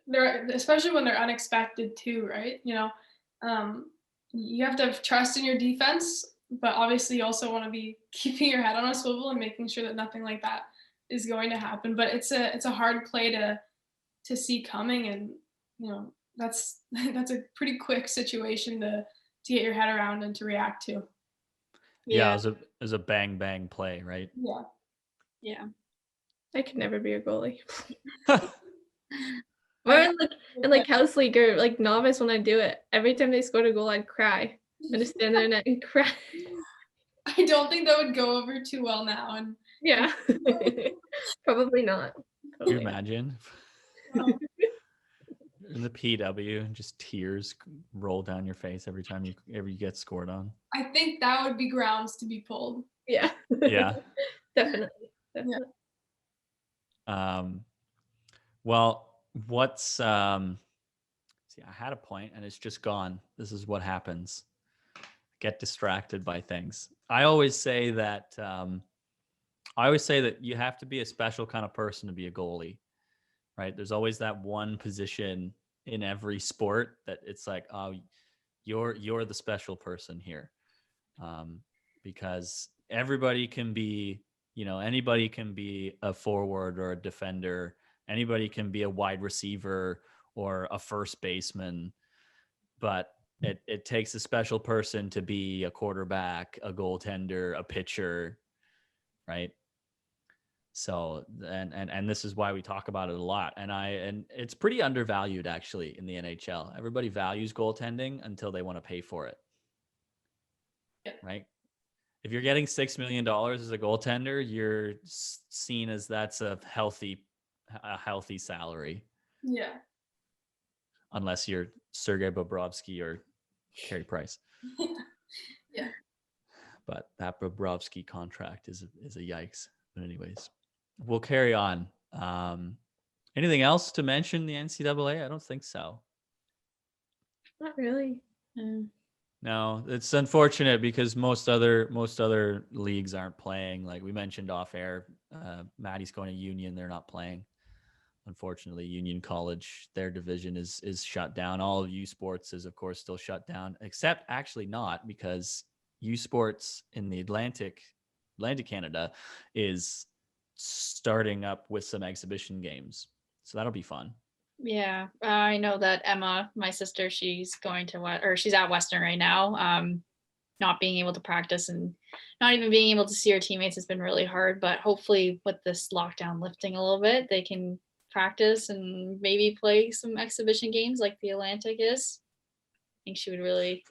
They're, especially when they're unexpected too, right? You know, you have to have trust in your defense, but obviously you also want to be keeping your head on a swivel and making sure that nothing like that is going to happen, but it's a hard play to see coming, and that's that's a pretty quick situation to get your head around and to react to. Yeah, it was a bang bang play, right? Yeah. I could never be a goalie. Or in like house league or like novice, when I do it, every time they scored a goal, I'd cry. I just stand there and cry. I don't think that would go over too well now. And Yeah, probably not. Can you imagine? In the PW, just tears roll down your face every time you get scored on. I think that would be grounds to be pulled. Yeah. Yeah. Definitely. Well, what's see, I had a point and it's just gone. This is what happens. Get distracted by things. I always say that you have to be a special kind of person to be a goalie, right? There's always that one position in every sport that it's like, oh, you're the special person here, because everybody can be, anybody can be a forward or a defender. Anybody can be a wide receiver or a first baseman, but it takes a special person to be a quarterback, a goaltender, a pitcher, right? So, and this is why we talk about it a lot. And it's pretty undervalued actually in the NHL. Everybody values goaltending until they want to pay for it, right? If you're getting $6 million as a goaltender, you're seen as that's a healthy salary. Yeah. Unless you're Sergei Bobrovsky or Carey Price. Yeah. But that Bobrovsky contract is a yikes. But anyways, we'll carry on. Anything else to mention the NCAA? I don't think so. Not really. No, it's unfortunate because most other leagues aren't playing. Like we mentioned off air, Maddie's going to Union. They're not playing. Unfortunately, Union College, their division is shut down. All of U Sports is, of course, still shut down, except actually not, because U Sports in the Atlantic Canada is starting up with some exhibition games. So that'll be fun. Yeah, I know that Emma, my sister, she's she's at Western right now. Not being able to practice and not even being able to see her teammates has been really hard. But hopefully, with this lockdown lifting a little bit, they can practice and maybe play some exhibition games like the Atlantic is. I think she would really.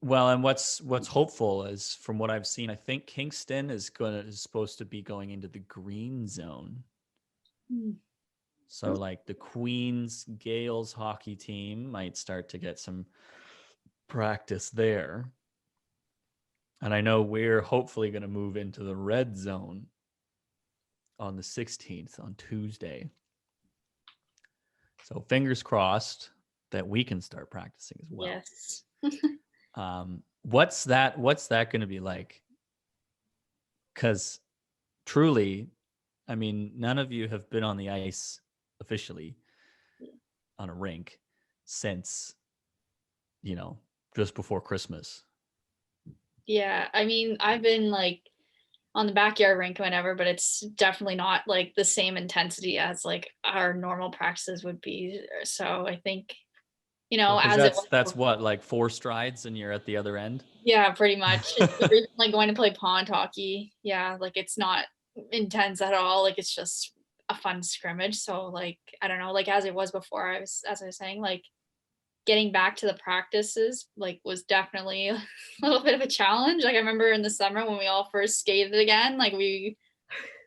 Well, and what's hopeful is, from what I've seen, I think Kingston is supposed to be going into the green zone. So like the Queens Gales hockey team might start to get some practice there. And I know we're hopefully going to move into the red zone on the 16th, on Tuesday. So fingers crossed that we can start practicing as well. Yes. What's that going to be like? Because truly, I mean, none of you have been on the ice officially on a rink since, just before Christmas. Yeah, I mean, I've been like on the backyard rink whenever, but it's definitely not like the same intensity as like our normal practices would be. So I think, that's what, like 4 strides and you're at the other end. Yeah, pretty much. It's like going to play pond hockey. Yeah, like it's not intense at all. Like it's just a fun scrimmage. So like, I don't know, like as it was before, as I was saying, like getting back to the practices like was definitely a little bit of a challenge. Like I remember in the summer when we all first skated again, like it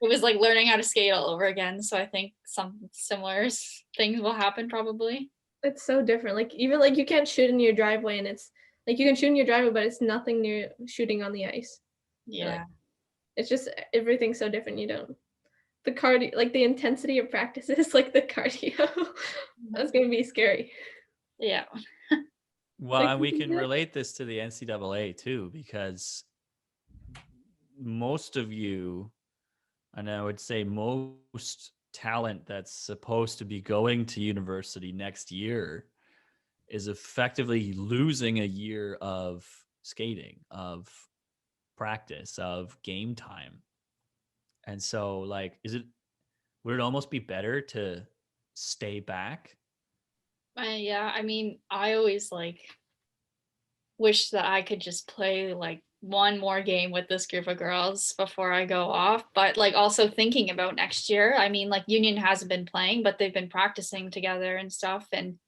was like learning how to skate all over again. So I think some similar things will happen probably. It's so different. Like even like you can't shoot in your driveway, and it's like you can shoot in your driveway, but it's nothing near shooting on the ice. Yeah. Like, it's just everything's so different. The cardio, like the intensity of practices, like the cardio. That's gonna be scary. Yeah. Well, and we can relate this to the NCAA too, because most of you, and I would say most talent that's supposed to be going to university next year is effectively losing a year of skating, of practice, of game time. And so like, would it almost be better to stay back? Yeah, I mean, I always like wish that I could just play like one more game with this group of girls before I go off. But like also thinking about next year, I mean, like Union hasn't been playing, but they've been practicing together and stuff, and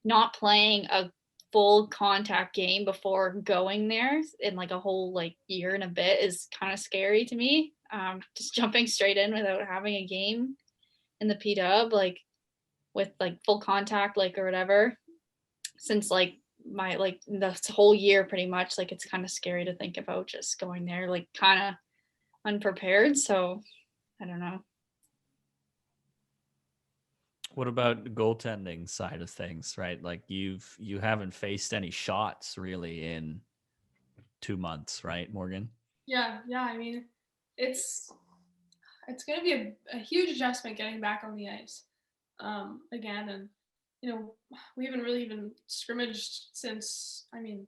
not playing a full contact game before going there in like a whole like year and a bit is kind of scary to me. Just jumping straight in without having a game in the P-Dub, like with like full contact, like or whatever, since like my like this whole year pretty much, like it's kind of scary to think about just going there like kind of unprepared. So I don't know. What about the goaltending side of things, right? Like you haven't faced any shots really in 2 months, right, Morgan? Yeah. I mean, it's going to be a huge adjustment getting back on the ice again, and we haven't really even scrimmaged since. I mean,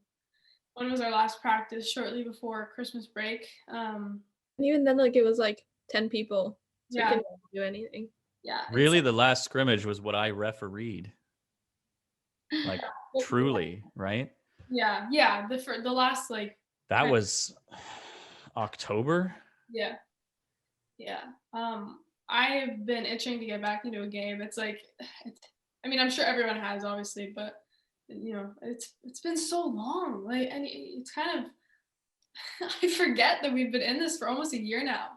when was our last practice? Shortly before Christmas break. And even then, like it was like 10 people, so Yeah. we couldn't do anything. Yeah. Really, the last scrimmage was what I refereed. Like truly, right? Yeah. The last like. That was October. Yeah. I've been itching to get back into a game. It's like, I mean, I'm sure everyone has, obviously, but it's been so long. Like, and it's kind of, I forget that we've been in this for almost a year now.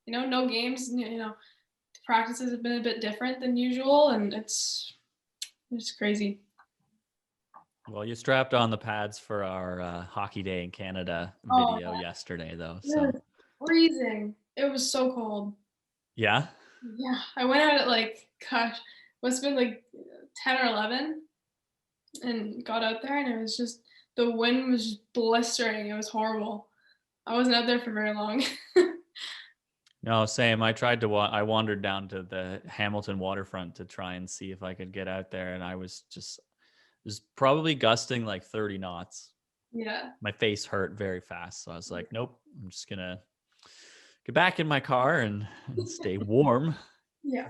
No games. Practices have been a bit different than usual, and it's crazy. Well, you strapped on the pads for our Hockey Day in Canada video yesterday, though. So Yeah, freezing. It was so cold. Yeah. Yeah, I went out at like, gosh, must have been like 10 or 11, and got out there, and it was just, the wind was just blistering. It was horrible. I wasn't out there for very long. No, same. I tried to. I wandered down to the Hamilton waterfront to try and see if I could get out there, and I was just, it was probably gusting like 30 knots. Yeah. My face hurt very fast, so I was like, nope. I'm just gonna get back in my car and stay warm. Yeah.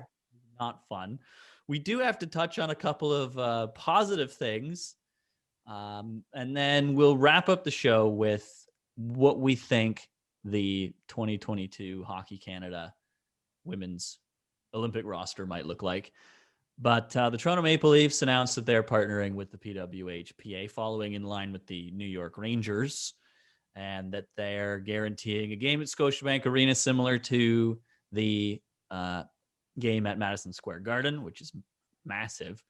Not fun. We do have to touch on a couple of positive things, and then we'll wrap up the show with what we think the 2022 Hockey Canada women's Olympic roster might look like. But the Toronto Maple Leafs announced that they're partnering with the PWHPA, following in line with the New York Rangers, and that they're guaranteeing a game at Scotiabank Arena similar to the game at Madison Square Garden, which is massive.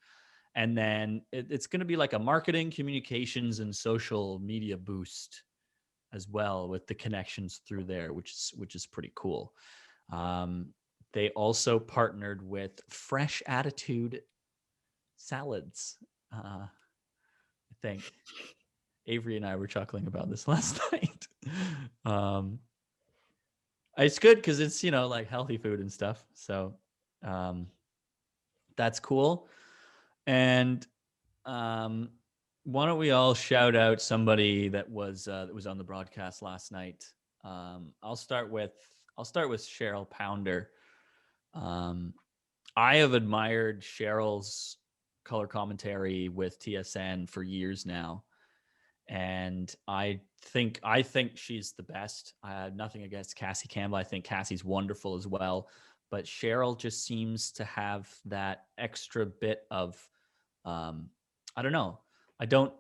And then it's going to be like a marketing, communications, and social media boost as well, with the connections through there, which is pretty cool. They also partnered with Fresh Attitude Salads. I think Avery and I were chuckling about this last night. It's good because it's, like healthy food and stuff. So that's cool. And why don't we all shout out somebody that was on the broadcast last night? I'll start with Cheryl Pounder. I have admired Cheryl's color commentary with TSN for years now, and I think she's the best. I have nothing against Cassie Campbell. I think Cassie's wonderful as well, but Cheryl just seems to have that extra bit of I don't know. I don't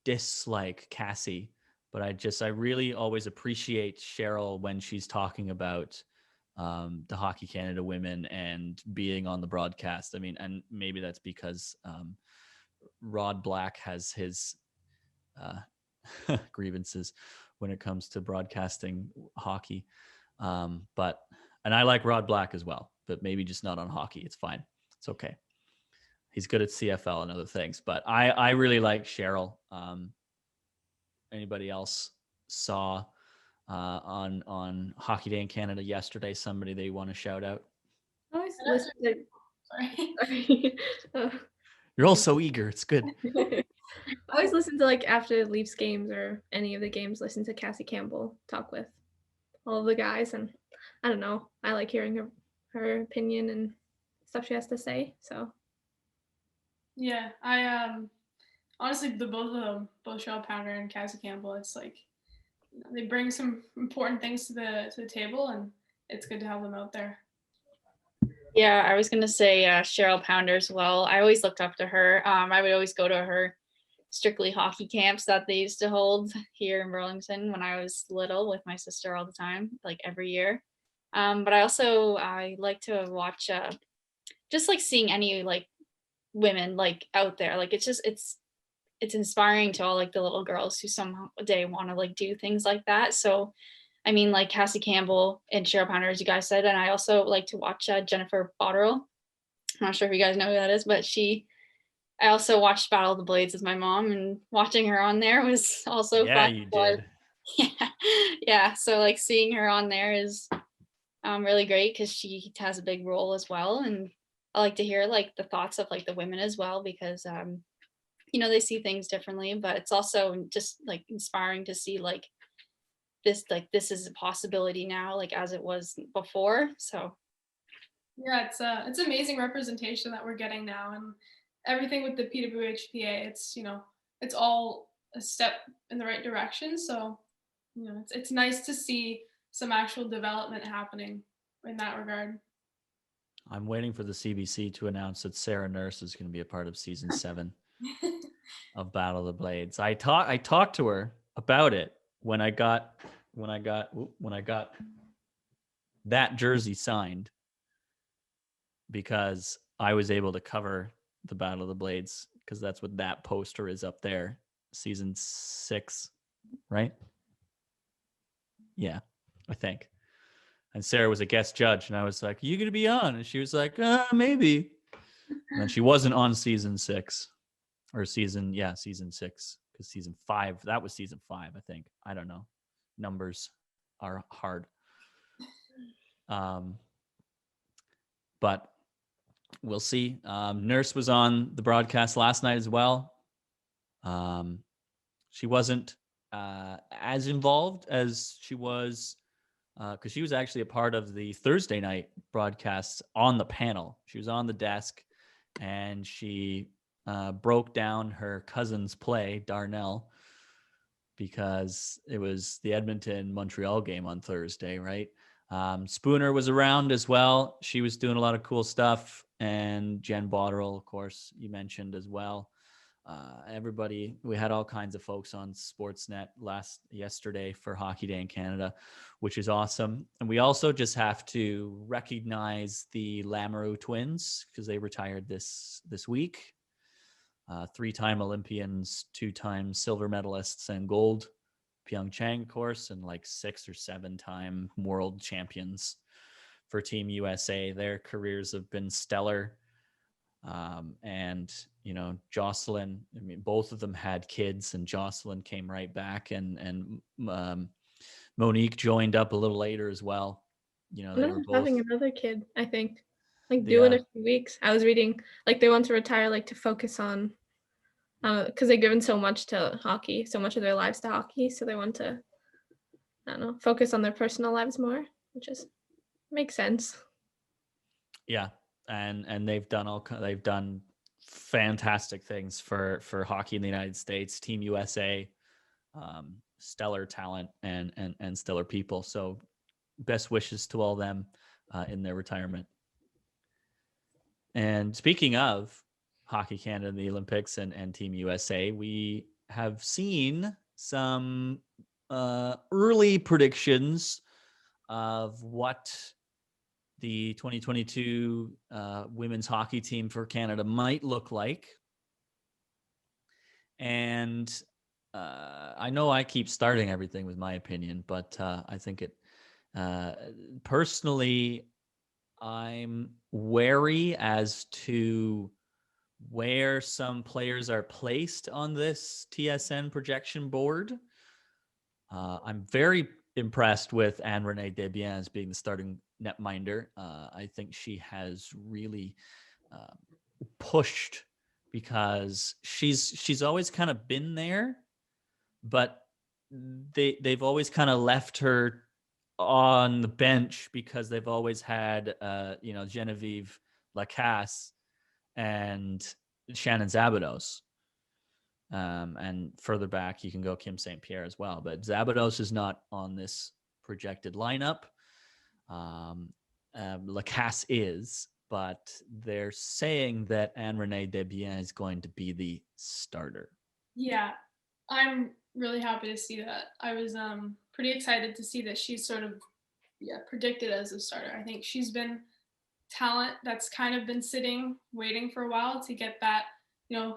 dislike Cassie, but I really always appreciate Cheryl when she's talking about the Hockey Canada women and being on the broadcast. I mean, and maybe that's because Rod Black has his grievances when it comes to broadcasting hockey. And I like Rod Black as well, but maybe just not on hockey. It's fine. It's okay. He's good at CFL and other things, but I really like Cheryl. Anybody else saw on Hockey Day in Canada yesterday somebody they want to shout out? I always listen to. Sorry. You're all so eager. It's good. I always listen to, like, after Leafs games or any of the games, listen to Cassie Campbell talk with all of the guys, and I don't know. I like hearing her opinion and stuff she has to say. So Yeah, I honestly, the both of them, both Cheryl Pounder and Cassie Campbell, it's like, they bring some important things to the table, and it's good to have them out there. Yeah, I was gonna say Cheryl Pounder as well. I always looked up to her. I would always go to her strictly hockey camps that they used to hold here in Burlington when I was little with my sister all the time, like every year. But I like to watch just like seeing any like women like out there. Like it's inspiring to all like the little girls who someday want to like do things like that. So I mean, like Cassie Campbell and Cheryl Pounder, as you guys said, and I also like to watch Jennifer Botterill. I'm not sure if you guys know who that is, but I also watched Battle of the Blades with my mom, and watching her on there was also Yeah, fun. you did. Yeah. So like seeing her on there is really great because she has a big role as well, and I like to hear like the thoughts of like the women as well because they see things differently, but it's also just like inspiring to see like this is a possibility now, like as it was before. So Yeah, it's amazing representation that we're getting now, and everything with the PWHPA. It's all a step in the right direction. So it's nice to see some actual development happening in that regard. I'm waiting for the CBC to announce that Sarah Nurse is going to be a part of season 7 of Battle of the Blades. I talked to her about it when I got that jersey signed, because I was able to cover the Battle of the Blades because that's what that poster is up there. Season 6, right? Yeah, I think. And Sarah was a guest judge, and I was like, "Are you going to be on?" And she was like, "Maybe." And then she wasn't on season 6 or season 6, because season 5, that was season 5, I think. I don't know. Numbers are hard. But we'll see. Nurse was on the broadcast last night as well. She wasn't as involved as she was because she was actually a part of the Thursday night broadcasts on the panel. She was on the desk, and she broke down her cousin's play, Darnell, because it was the Edmonton Montreal game on Thursday, right? Spooner was around as well. She was doing a lot of cool stuff. And Jen Botterill, of course, you mentioned as well. Everybody, we had all kinds of folks on Sportsnet yesterday for Hockey Day in Canada, which is awesome. And we also just have to recognize the Lameroo Twins because they retired this week. 3-time Olympians, 2-time silver medalists and gold Pyeongchang, of course, and like 6 or 7-time world champions for Team USA. Their careers have been stellar. And Jocelyn, I mean, both of them had kids, and Jocelyn came right back, and Monique joined up a little later as well. They were both having another kid, I think, like due in a few weeks. I was reading like they want to retire, like to focus on because they've given so much to hockey, so much of their lives to hockey, so they want to, I don't know, focus on their personal lives more, which makes sense. Yeah, and they've done fantastic things for hockey in the United States. Team USA, stellar talent and stellar people. So best wishes to all them in their retirement. And speaking of Hockey Canada and the Olympics and Team USA, we have seen some early predictions of what the 2022 women's hockey team for Canada might look like. And I know I keep starting everything with my opinion, but I think personally, I'm wary as to where some players are placed on this TSN projection board. I'm very impressed with Anne-Renee Desbiens as being the starting netminder. I think she has really pushed because she's always kind of been there, but they've always kind of left her on the bench because they've always had, Genevieve Lacasse and Shannon Zabados. And further back, you can go Kim St. Pierre as well. But Zabados is not on this projected lineup. Lacasse is, but they're saying that Anne-Renee Desbiens is going to be the starter. Yeah, I'm really happy to see that. I was pretty excited to see that she's sort of predicted as a starter. I think she's been talent that's kind of been sitting, waiting for a while to get that,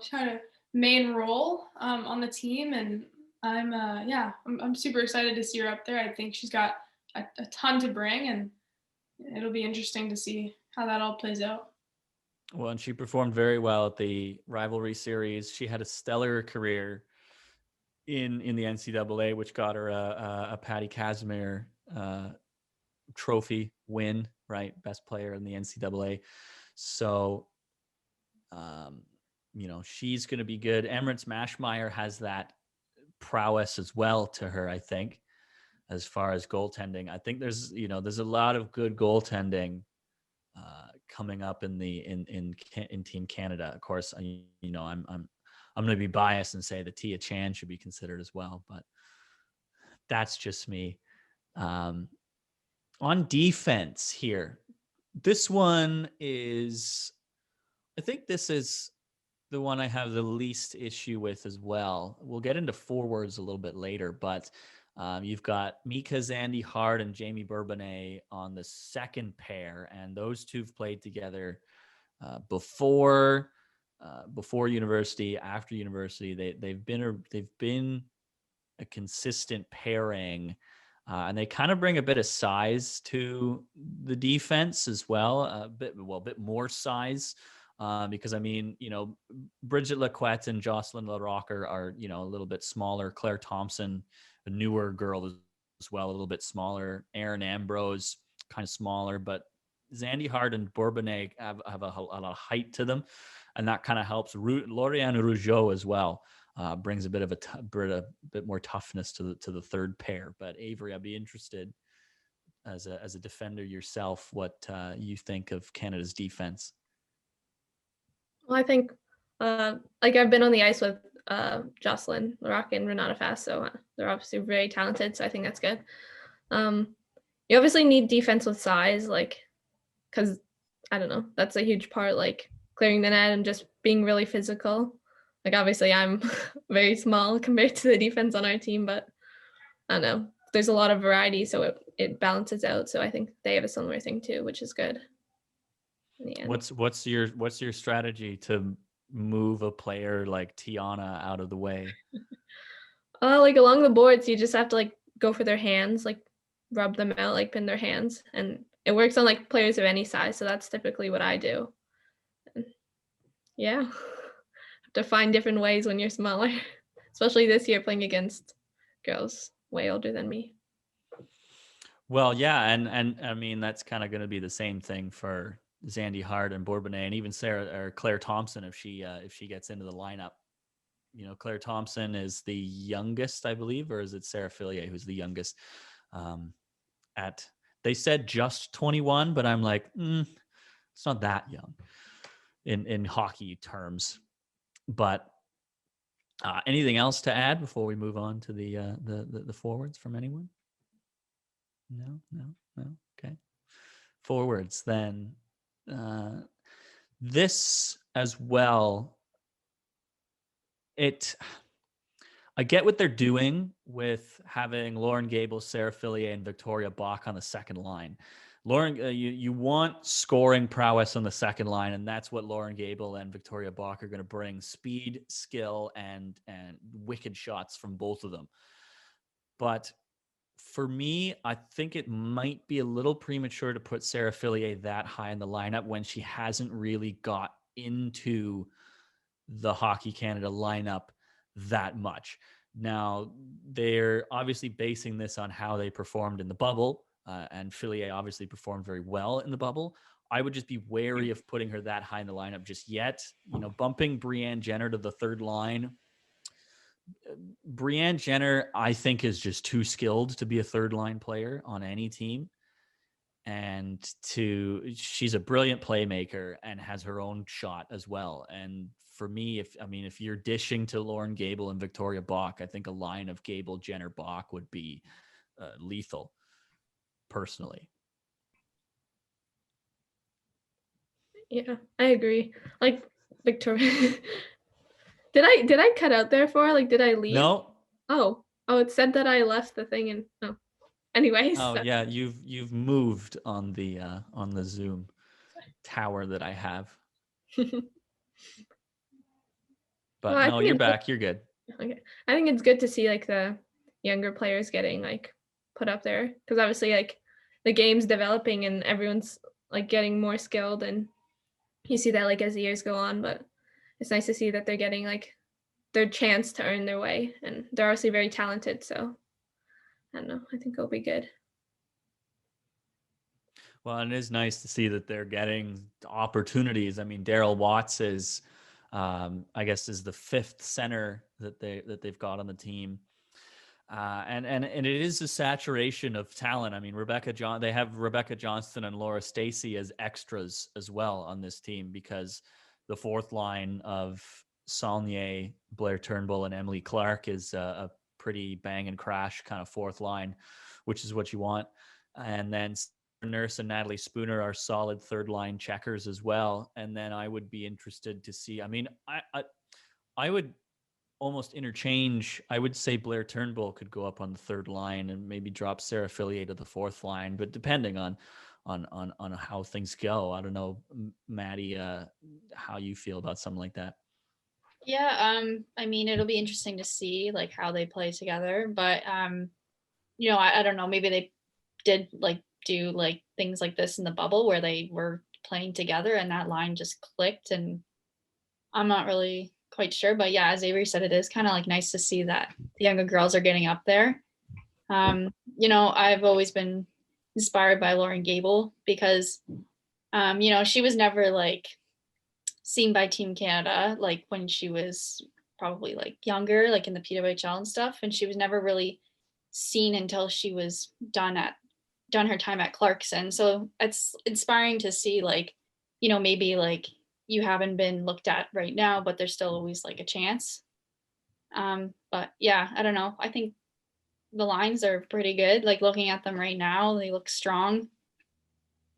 kind of main role on the team. And I'm super excited to see her up there. I think she's got a ton to bring, and it'll be interesting to see how that all plays out. Well, and she performed very well at the rivalry series. She had a stellar career in the NCAA, which got her a Patty Casimir trophy win, right? Best player in the NCAA. So, she's going to be good. Emirates Mashmeyer has that prowess as well to her, I think, as far as goaltending. I think there's a lot of good goaltending coming up in Team Canada. Of course, I'm going to be biased and say that Tia Chan should be considered as well, but that's just me. On defense here, this one is, I think this is the one I have the least issue with as well. We'll get into forwards a little bit later, but you've got Mika Zandy Hart and Jamie Bourbonnais on the second pair, and those two have played together before university, after university. They've been a consistent pairing, and they kind of bring a bit of size to the defense as well, a bit more size. Because Bridget Laquette and Jocelyn LaRocker are, a little bit smaller. Claire Thompson, a newer girl as well, a little bit smaller. Erin Ambrose, kind of smaller, but Zandy Hart and Bourbonnais have a lot of height to them, and that kind of helps. Lauriane Rougeau as well brings a bit of a bit more toughness to the third pair. But Avery, I'd be interested as a defender yourself, what you think of Canada's defense. Well, I think I've been on the ice with Jocelyn LaRock and Renata Fast, so they're obviously very talented. So I think that's good. You obviously need defense with size, because I don't know, that's a huge part, clearing the net and just being really physical. Obviously I'm very small compared to the defense on our team, but I don't know, there's a lot of variety, so it balances out. So I think they have a similar thing too, which is good. What's your strategy to move a player like Tiana out of the way? Along the boards, you just have to go for their hands, rub them out, pin their hands, and it works on players of any size. So that's typically what I do. And, have to find different ways when you're smaller, especially this year playing against girls way older than me. Well, yeah, and I mean that's kind of going to be the same thing for Zandy Hart and Bourbonnais, and even Claire Thompson if she gets into the lineup. Claire Thompson is the youngest, I believe, or is it Sarah Fillier who's the youngest? They said just 21, but I'm like, it's not that young in hockey terms. But anything else to add before we move on to the forwards from anyone? No. Okay, forwards then. This as well, I get what they're doing with having Lauren Gable, Sarah Fillier, and Victoria Bach on the second line. Lauren, you want scoring prowess on the second line, and that's what Lauren Gable and Victoria Bach are going to bring: speed, skill, and wicked shots from both of them. But for me, I think it might be a little premature to put Sarah Fillier that high in the lineup when she hasn't really got into the Hockey Canada lineup that much. Now, they're obviously basing this on how they performed in the bubble, and Fillier obviously performed very well in the bubble. I would just be wary of putting her that high in the lineup just yet. Bumping Brianne Jenner to the third line Brianne Jenner, I think, is just too skilled to be a third line player on any team. And she's a brilliant playmaker and has her own shot as well. And for me, if you're dishing to Lauren Gable and Victoria Bach, I think a line of Gable, Jenner, Bach would be lethal, personally. Yeah, I agree. Like Victoria, did I cut out there for? Like, did I leave? No. Oh, it said that I left the thing, and anyways. Oh yeah, you've moved on the Zoom tower that I have. But Well, no, you're back. You're good. Okay. I think it's good to see like the younger players getting like put up there, because obviously like the game's developing and everyone's like getting more skilled, and you see that like as the years go on. But it's nice to see that they're getting like their chance to earn their way, and they're obviously very talented. So I don't know. I think it'll be good. Well, and it is nice to see that they're getting opportunities. I mean, Daryl Watts is, I guess, is the fifth center that they've got on the team, and it is a saturation of talent. I mean, they have Rebecca Johnston and Laura Stacey as extras as well on this team, because the fourth line of Saulnier, Blair Turnbull, and Emily Clark is a pretty bang and crash kind of fourth line, which is what you want. And then Nurse and Natalie Spooner are solid third line checkers as well. And then I would be interested to see, I mean, I would almost interchange. I would say Blair Turnbull could go up on the third line and maybe drop Sarah Fillier to the fourth line, but depending on how things go. I don't know, Maddie, how you feel about something like that. Yeah, I mean, it'll be interesting to see like how they play together, but you know, I don't know, maybe they did like do like things like this in the bubble where they were playing together and that line just clicked, and I'm not really quite sure. But yeah, as Avery said, it is kind of like nice to see that the younger girls are getting up there. You know, I've always been inspired by Lauren Gable because you know, she was never like seen by Team Canada like when she was probably like younger, like in the PWHL and stuff, and she was never really seen until she was done her time at Clarkson. So it's inspiring to see like, you know, maybe like you haven't been looked at right now, but there's still always like a chance. But yeah, I don't know. I think the lines are pretty good. Like looking at them right now, they look strong.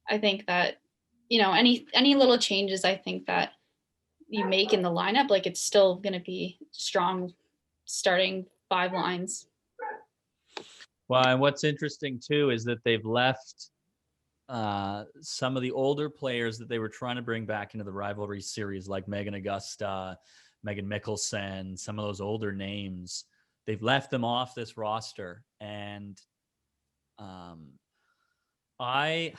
I think that, you know, any little changes I think that you make in the lineup, like it's still going to be strong starting five lines. Well, and what's interesting too is that they've left some of the older players that they were trying to bring back into the rivalry series, like Megan Augusta, Megan Mickelson, some of those older names. They've left them off this roster, and I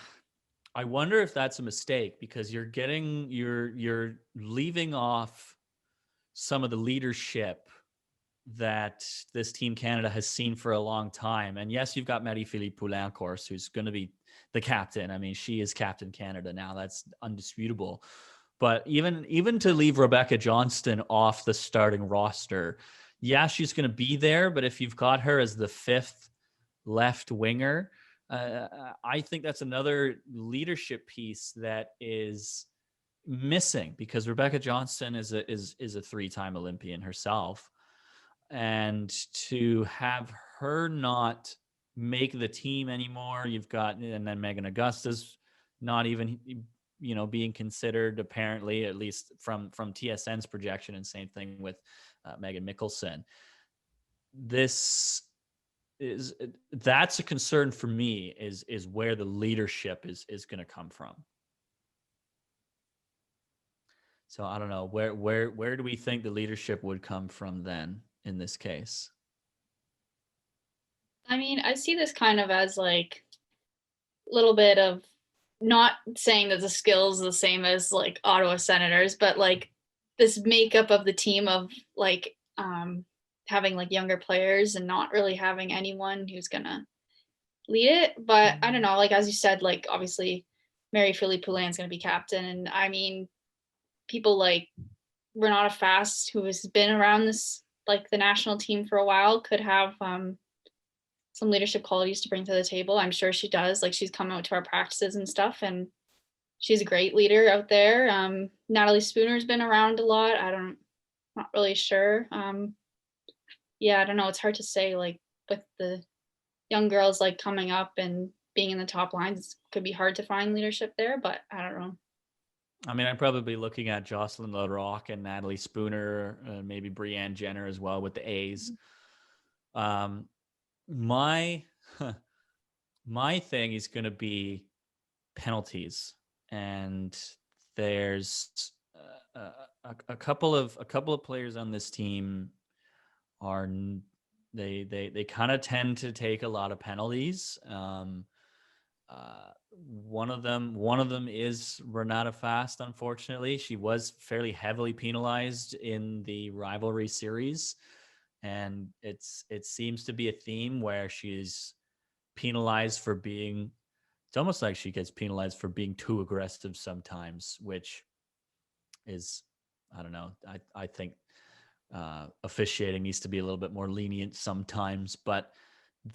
wonder if that's a mistake, because you're leaving off some of the leadership that this Team Canada has seen for a long time. And yes, you've got Marie-Philippe Poulin, of course, who's going to be the captain. I mean, she is Captain Canada now. That's undisputable. But even to leave Rebecca Johnston off the starting roster, yeah, she's going to be there. But if you've got her as the fifth left winger, I think that's another leadership piece that is missing, because Rebecca Johnston is a three-time Olympian herself. And to have her not make the team anymore, you've got, and then Megan Augusta's not even, you know, being considered, apparently, at least from TSN's projection, and same thing with Megan Mickelson. That's a concern for me, is where the leadership is going to come from. So I don't know, where do we think the leadership would come from then in this case? I mean, I see this kind of as like a little bit of, not saying that the skills the same as like Ottawa Senators, but like this makeup of the team of like having like younger players and not really having anyone who's gonna lead it. But I don't know, like as you said, like obviously Marie-Philippe Poulin is gonna be captain, and I mean, people like Renata Fast, who has been around this like the national team for a while could have some leadership qualities to bring to the table. I'm sure she does. Like, she's come out to our practices and stuff, and she's a great leader out there. Natalie Spooner's been around a lot. Not really sure. Yeah, I don't know. It's hard to say, like, with the young girls like coming up and being in the top lines, it could be hard to find leadership there, but I don't know. I mean, I'm probably looking at Jocelyn LaRocque and Natalie Spooner, maybe Brianne Jenner as well with the A's. My thing is going to be penalties, and there's a couple of players on this team are they kind of tend to take a lot of penalties. One of them is Renata Fast. Unfortunately, she was fairly heavily penalized in the rivalry series, and it seems to be a theme where she's penalized for being. It's almost like she gets penalized for being too aggressive sometimes, which is, I don't know. I think officiating needs to be a little bit more lenient sometimes, but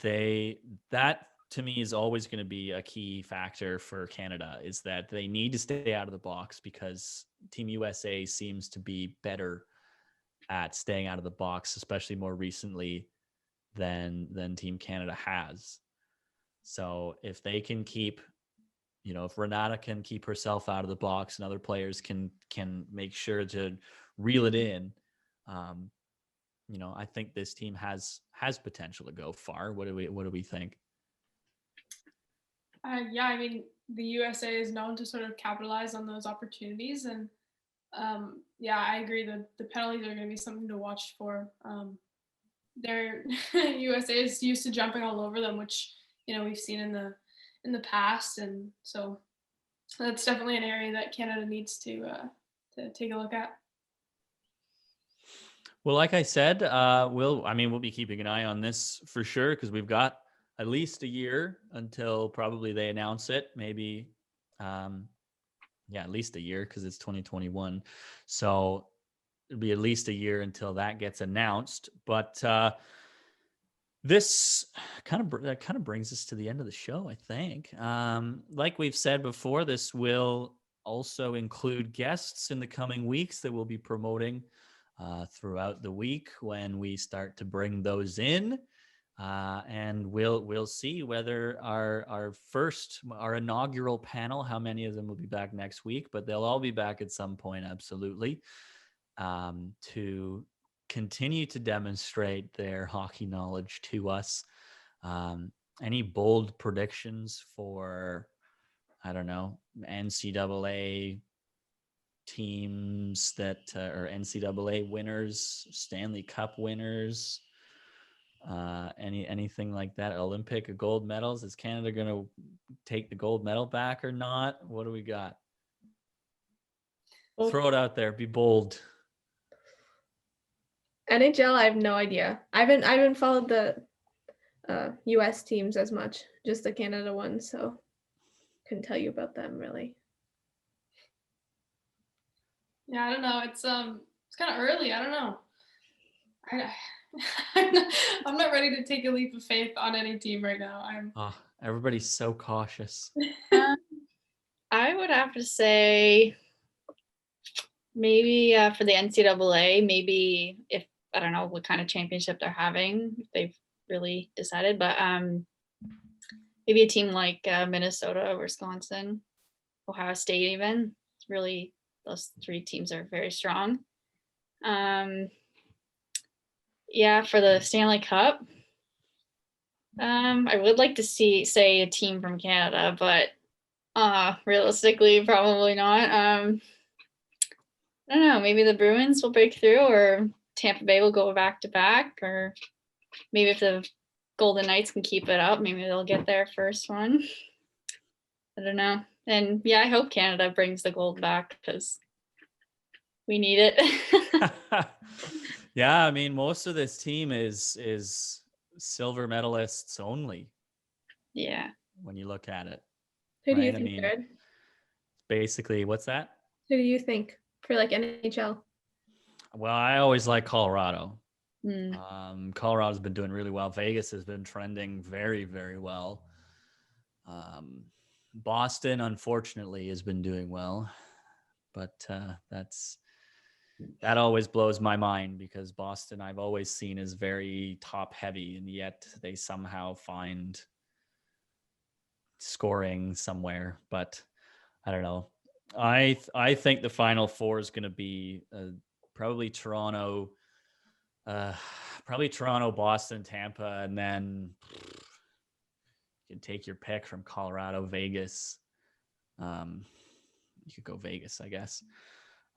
that to me is always going to be a key factor for Canada, is that they need to stay out of the box, because Team USA seems to be better at staying out of the box, especially more recently than Team Canada has. So if they can keep, if Renata can keep herself out of the box and other players can make sure to reel it in, I think this team has potential to go far. What do we think? Yeah, I mean, the USA is known to sort of capitalize on those opportunities, and yeah, I agree that the penalties are going to be something to watch for. Their USA is used to jumping all over them, which we've seen in the past, and so that's definitely an area that Canada needs to take a look at. Well, like I said, we'll be keeping an eye on this for sure, because we've got at least a year until probably they announce it. Maybe, at least a year, because it's 2021. So it'll be at least a year until that gets announced. But this kind of brings us to the end of the show, I think. Like we've said before, this will also include guests in the coming weeks that we'll be promoting throughout the week when we start to bring those in. And we'll see whether our inaugural panel, how many of them will be back next week, but they'll all be back at some point, absolutely, to continue to demonstrate their hockey knowledge to us. Any bold predictions for, I don't know, NCAA teams that or NCAA winners, Stanley Cup winners, anything like that, Olympic gold medals? Is Canada going to take the gold medal back or not? What do we got? Throw it out there. Be bold. NHL, I have no idea. I haven't followed the US teams as much, just the Canada ones, so couldn't tell you about them really. Yeah, I don't know. It's kind of early. I don't know. I'm not ready to take a leap of faith on any team right now. Everybody's so cautious. I would have to say maybe for the NCAA, maybe if, I don't know what kind of championship they're having, if they've really decided, but maybe a team like Minnesota, Wisconsin, Ohio State even. It's really, those three teams are very strong. Yeah, for the Stanley Cup, I would like to say a team from Canada, but realistically, probably not. I don't know, maybe the Bruins will break through, or Tampa Bay will go back to back, or maybe if the Golden Knights can keep it up, maybe they'll get their first one. I don't know. And yeah, I hope Canada brings the gold back, because we need it. Yeah, I mean, most of this team is silver medalists only. Yeah. When you look at it. Who do you think, Jerred? Basically, what's that? Who do you think for like NHL? Well, I always like Colorado. Colorado's been doing really well. Vegas has been trending very, very well. Boston, unfortunately, has been doing well, but that always blows my mind because Boston I've always seen is very top heavy, and yet they somehow find scoring somewhere. But I don't know. I think the Final Four is going to be probably Toronto, Boston, Tampa, and then you can take your pick from Colorado, Vegas. You could go Vegas, I guess.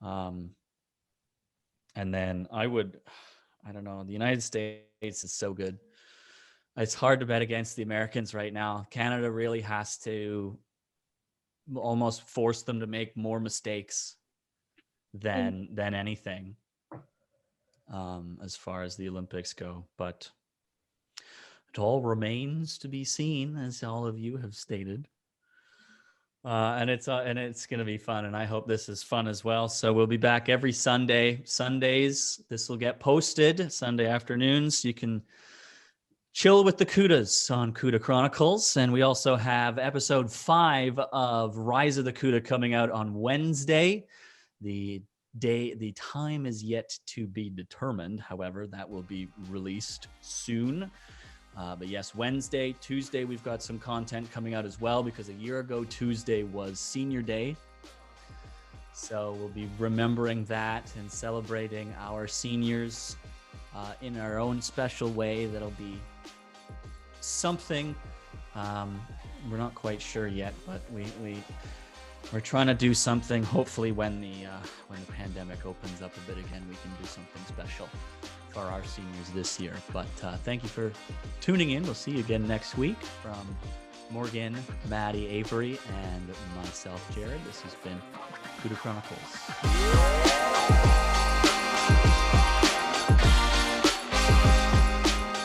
And then I don't know. The United States is so good. It's hard to bet against the Americans right now. Canada really has to almost force them to make more mistakes than anything, as far as the Olympics go. But it all remains to be seen, as all of you have stated. And it's going to be fun, and I hope this is fun as well. So we'll be back every Sunday. Sundays, this will get posted Sunday afternoons. You can chill with the Cudas on Cuda Chronicles, and we also have episode 5 of Rise of the Cuda coming out on Wednesday. The time is yet to be determined. However, that will be released soon. But yes, Wednesday, Tuesday, we've got some content coming out as well, because a year ago, Tuesday was Senior Day. So we'll be remembering that and celebrating our seniors in our own special way. That'll be something. We're not quite sure yet, but we're trying to do something. Hopefully when the pandemic opens up a bit again, we can do something special for our seniors this year. But thank you for tuning in. We'll see you again next week. From Morgan, Maddie, Avery, and myself, Jerred, this has been Cuda Chronicles.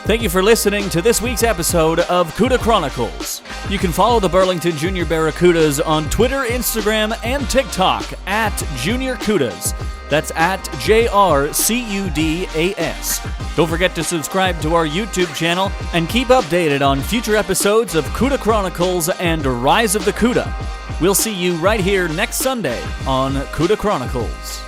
Thank you for listening to this week's episode of Cuda Chronicles. You can follow the Burlington Jr Barracudas on Twitter, Instagram, and TikTok at Junior Cudas. That's at JRCUDAS. Don't forget to subscribe to our YouTube channel and keep updated on future episodes of Cuda Chronicles and Rise of the Cuda. We'll see you right here next Sunday on Cuda Chronicles.